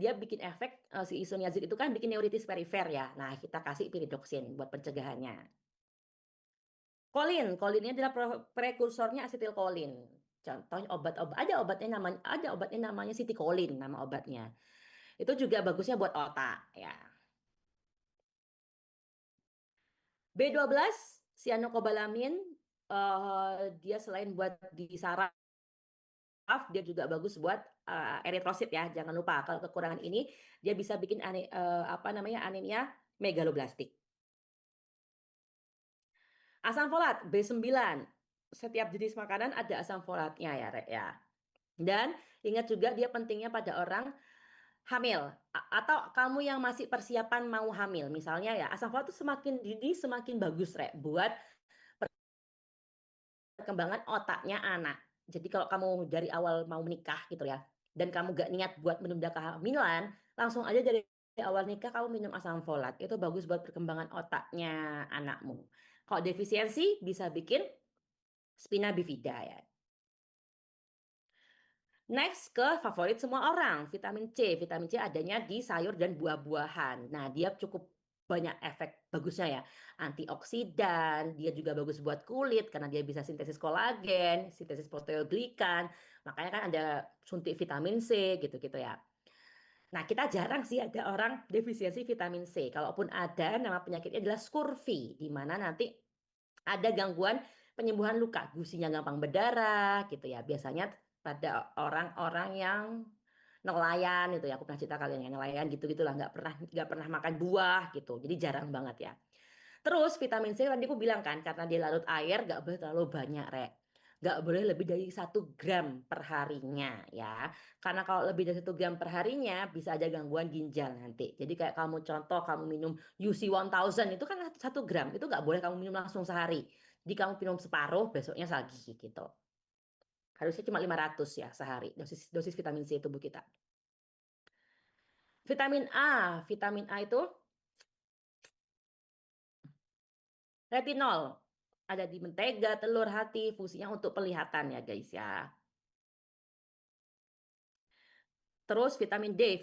Dia bikin efek si isoniazid itu kan bikin neuritis perifer ya. Nah, kita kasih piridoksin buat pencegahannya. Kolin ini adalah prekursornya asetilkolin. Contohnya obat-obat, ada obatnya namanya sitikolin, nama obatnya. Itu juga bagusnya buat otak ya. B12 cyanocobalamin, dia selain buat di saraf, dia juga bagus buat eritrosit ya. Jangan lupa kalau kekurangan ini dia bisa bikin anemia megaloblastik. Asam folat B9. Setiap jenis makanan ada asam folatnya ya, Rek ya. Dan ingat juga dia pentingnya pada orang hamil atau kamu yang masih persiapan mau hamil. Misalnya ya, asam folat itu semakin dini semakin bagus, Rek, buat perkembangan otaknya anak. Jadi kalau kamu dari awal mau menikah gitu ya, dan kamu gak niat buat menunda kehamilan, langsung aja dari awal nikah kamu minum asam folat. Itu bagus buat perkembangan otaknya anakmu. Kalau defisiensi bisa bikin spina bifida ya. Next ke favorit semua orang, vitamin C. Vitamin C adanya di sayur dan buah-buahan. Nah, dia cukup banyak efek bagusnya ya. Antioksidan, dia juga bagus buat kulit karena dia bisa sintesis kolagen, sintesis proteoglikan. Makanya kan ada suntik vitamin C gitu-gitu ya. Nah, kita jarang sih ada orang defisiensi vitamin C. Kalaupun ada, nama penyakitnya adalah scurvy, di mana nanti ada gangguan penyembuhan luka, gusinya gampang berdarah gitu ya. Biasanya pada orang-orang yang nelayan itu ya, aku pernah cerita kalian yang nelayan gitu-gitulah, nggak pernah makan buah gitu. Jadi jarang banget ya. Terus vitamin C tadi aku bilang kan, karena dia larut air nggak boleh terlalu banyak, Rek. Nggak boleh lebih dari 1 gram per harinya ya. Karena kalau lebih dari 1 gram per harinya bisa ada gangguan ginjal nanti. Jadi kayak kamu contoh kamu minum UC 1000 itu kan 1 gram. Itu nggak boleh kamu minum langsung sehari. Jadi kamu minum separuh besoknya lagi gitu. Harusnya cuma 500 ya sehari dosis vitamin C tubuh kita. Vitamin A itu retinol. Ada di mentega, telur, hati, fungsinya untuk penglihatan ya guys ya. Terus vitamin D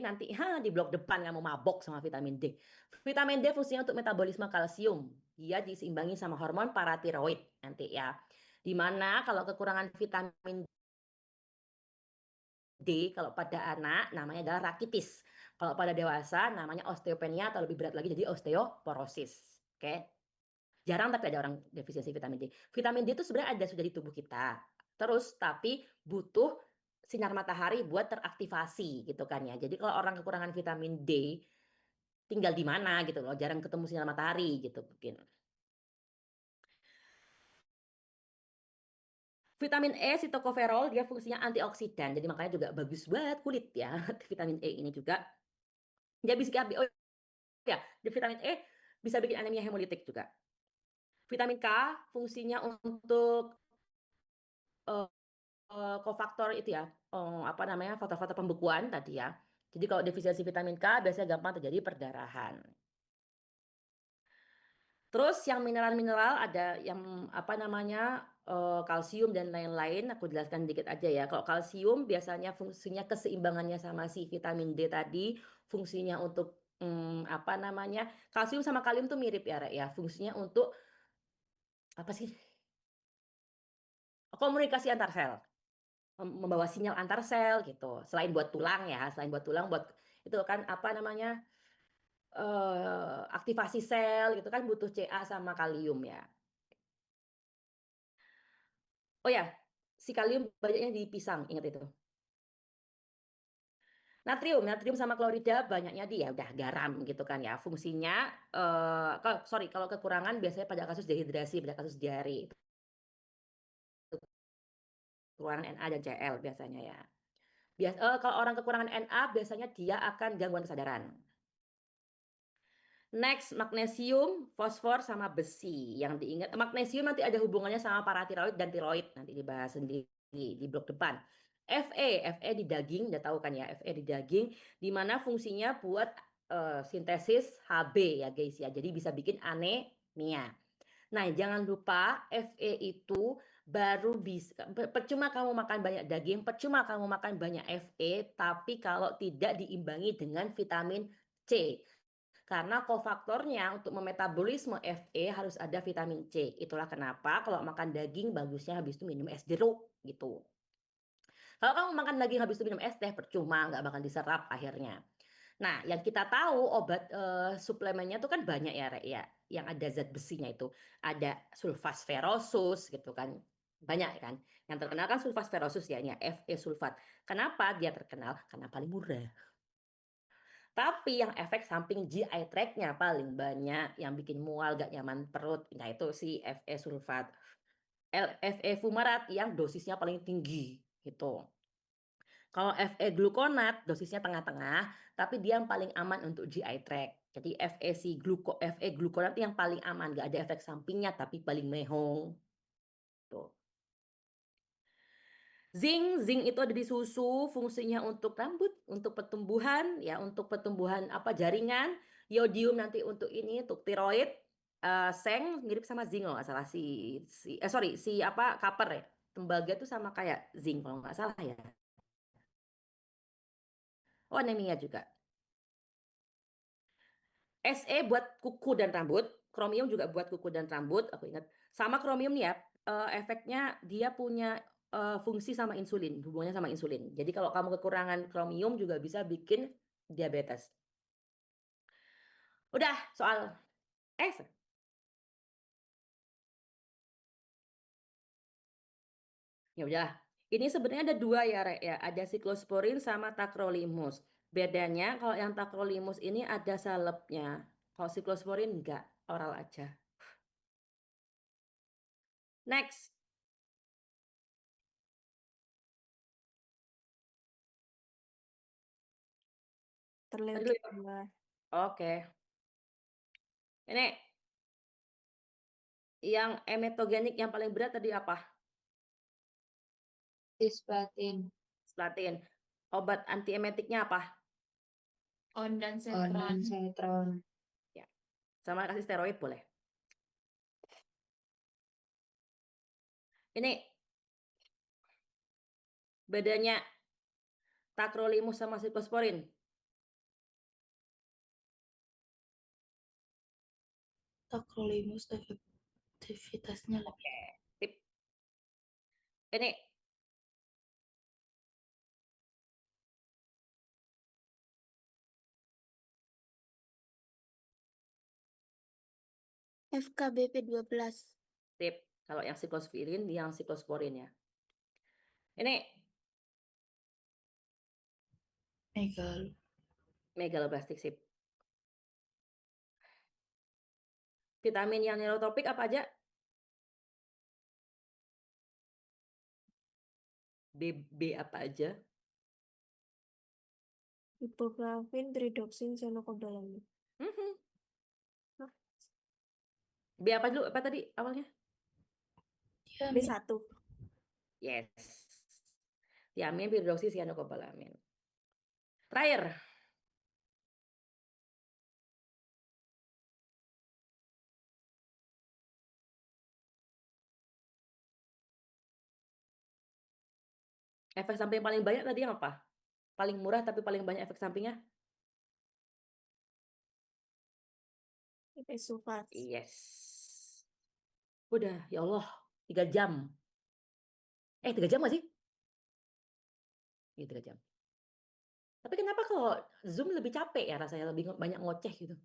nanti di blok depan kamu mabok sama vitamin D. Vitamin D fungsinya untuk metabolisme kalsium. Dia diseimbangi sama hormon paratiroid nanti ya. Dimana kalau kekurangan vitamin D kalau pada anak namanya adalah rakitis. Kalau pada dewasa namanya osteopenia atau lebih berat lagi jadi osteoporosis. Oke. Jarang tapi ada orang defisiensi vitamin D. Vitamin D itu sebenarnya ada sudah di tubuh kita. Terus tapi butuh sinar matahari buat teraktivasi gitu kan ya. Jadi kalau orang kekurangan vitamin D tinggal di mana gitu loh, jarang ketemu sinar matahari gitu mungkin. Vitamin E sitokoferol dia fungsinya antioksidan. Jadi makanya juga bagus buat kulit ya. Vitamin E ini juga dia bisa ya, di vitamin E bisa bikin anemia hemolitik juga. Vitamin K fungsinya untuk kofaktor itu ya, apa namanya, faktor-faktor pembekuan tadi ya. Jadi kalau defisiensi vitamin K biasanya gampang terjadi perdarahan. Terus yang mineral-mineral ada yang apa namanya, kalsium dan lain-lain, aku jelaskan dikit aja ya. Kalau kalsium biasanya fungsinya keseimbangannya sama si vitamin D tadi, fungsinya untuk, apa namanya, kalsium sama kalium tuh mirip ya, Rek, ya. Fungsinya untuk apa sih, komunikasi antar sel. Membawa sinyal antar sel gitu. Selain buat tulang ya, buat itu kan apa namanya, aktivasi sel gitu kan butuh Ca sama kalium ya. Oh ya, si kalium banyaknya di pisang, ingat itu. Natrium sama klorida banyaknya di ya udah garam gitu kan ya. Fungsinya kalau kekurangan biasanya pada kasus dehidrasi, pada kasus diare. Kekurangan Na dan Cl biasanya ya. Kalau orang kekurangan Na biasanya dia akan gangguan kesadaran. Next, magnesium, fosfor, sama besi. Yang diingat, magnesium nanti ada hubungannya sama paratiroid dan tiroid. Nanti dibahas sendiri di blok depan. Fe di daging, udah tahu kan ya, Fe di daging, di mana fungsinya buat sintesis Hb ya guys ya. Jadi bisa bikin anemia. Nah, jangan lupa Fe itu baru bisa, percuma kamu makan banyak daging, percuma kamu makan banyak Fe, tapi kalau tidak diimbangi dengan vitamin C. Karena kofaktornya untuk memetabolisme Fe harus ada vitamin C. Itulah kenapa kalau makan daging bagusnya habis itu minum es jeruk gitu. Kalau kamu makan daging habis itu minum es teh percuma, nggak bakal diserap akhirnya. Nah, yang kita tahu obat suplemennya itu kan banyak ya, Rek, ya. Yang ada zat besinya itu. Ada sulfas ferrosus gitu kan. Banyak kan. Yang terkenal kan sulfas ferrosus ya, Fe sulfat. Kenapa dia terkenal? Karena paling murah. Tapi yang efek samping GI tract-nya paling banyak, yang bikin mual, gak nyaman perut, nah itu si Fe sulfat. Fe fumarat yang dosisnya paling tinggi gitu. Kalau Fe glukonat dosisnya tengah-tengah, tapi dia yang paling aman untuk GI tract. Jadi Fe glukonat yang paling aman, gak ada efek sampingnya, tapi paling mehong. Tuh. Zinc itu ada di susu, fungsinya untuk rambut, untuk pertumbuhan, ya untuk pertumbuhan apa jaringan. Yodium nanti untuk ini, untuk tiroid. Seng mirip sama zinc kalau nggak salah si apa copper ya. Tembaga itu sama kayak zinc kalau nggak salah ya. Oh, anemia juga. Se buat kuku dan rambut, kromium juga buat kuku dan rambut, aku ingat. Sama kromium nih ya, efeknya dia punya fungsi sama insulin, hubungannya sama insulin. Jadi kalau kamu kekurangan kromium juga bisa bikin diabetes. Udah, soal eh ya udah. Ini sebenarnya ada dua ya, Rek, ya. Ada siklosporin sama tacrolimus. Bedanya kalau yang tacrolimus ini ada salepnya. Kalau siklosporin enggak, oral aja. Next. Terlewat Tadi dulu. dua. Oke. Ini yang emetogenik yang paling berat tadi apa? Cisplatin. Splatin. Obat antiemetiknya apa? Ondansetron. Ondansetron. Ya. Sama kasih steroid boleh. Ini bedanya tacrolimus sama siklosporin. Tacrolimus efektivitasnya lebih. Oke. Tip. Ini FKBP 12. tip. Kalau yang siklosporin, yang siklosporin ya. Ini megaloblastik sip. Vitamin yang neurotropik apa aja? B apa aja? Riboflavin, pyridoxine, cyanocobalamin. Mhm. Hah? B apa dulu? Apa tadi awalnya? B1. Yes. Tiamin, pyridoxine, cyanocobalamin. Terakhir. Efek samping paling banyak tadi yang apa? Paling murah tapi paling banyak efek sampingnya? Sulfat. Yes. Udah, ya Allah, 3 jam. 3 jam nggak sih? Iya, 3 jam. Tapi kenapa kalau Zoom lebih capek ya rasanya, lebih banyak ngoceh gitu?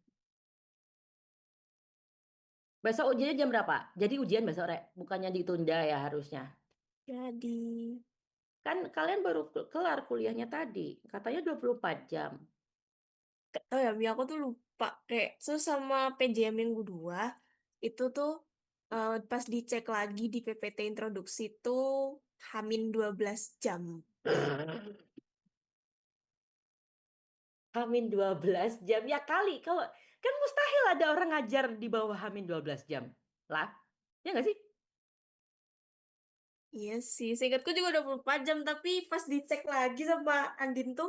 Besok ujiannya jam berapa? Jadi ujian besok, Rek? Bukannya ditunda ya harusnya? Jadi, Kan kalian baru kelar kuliahnya tadi. Katanya 24 jam. oh ya, aku tuh lupa. Kayak, sama PJM minggu 2, itu tuh pas dicek lagi di PPT introduksi tuh Hamin 12 jam. Hamin 12 jam. Ya kali, kalau kan mustahil ada orang ngajar di bawah Hamin 12 jam. Lah, ya nggak sih? Iya sih, seingatku juga 24 jam, tapi pas dicek lagi sama Andin tuh,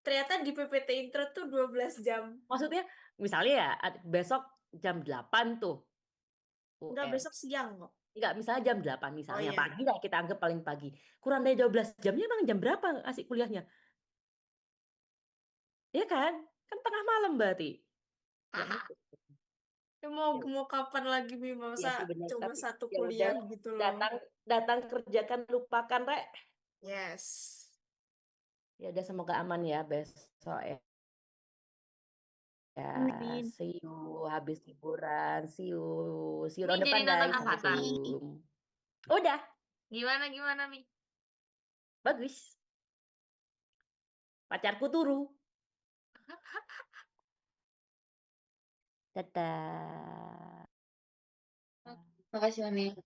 ternyata di PPT intro tuh 12 jam. Maksudnya, misalnya ya, besok jam 8 tuh. Enggak, UN. besok siang kok. Enggak, misalnya jam 8 misalnya. iya. Pagi lah kita anggap paling pagi. Kurang dari 12 jamnya emang jam berapa ngasih kuliahnya? Iya kan? Kan tengah malam berarti. nggak mau. Ya mau Ya udah. mau kapan lagi Mi? Iya Masa sih benar, cuma tapi satu ya udah, kuliah gitu loh. datang datang kerjakan lupakan rek. Yes. Ya udah, semoga aman ya besok ya. Ya, Amin. see you habis liburan, see you Mi tahun jadi depan nonton guys. Avatar. Assalamualaikum. Udah, Gimana gimana Mi? bagus. Pacarku turu. Dadah. Makasih, Mami.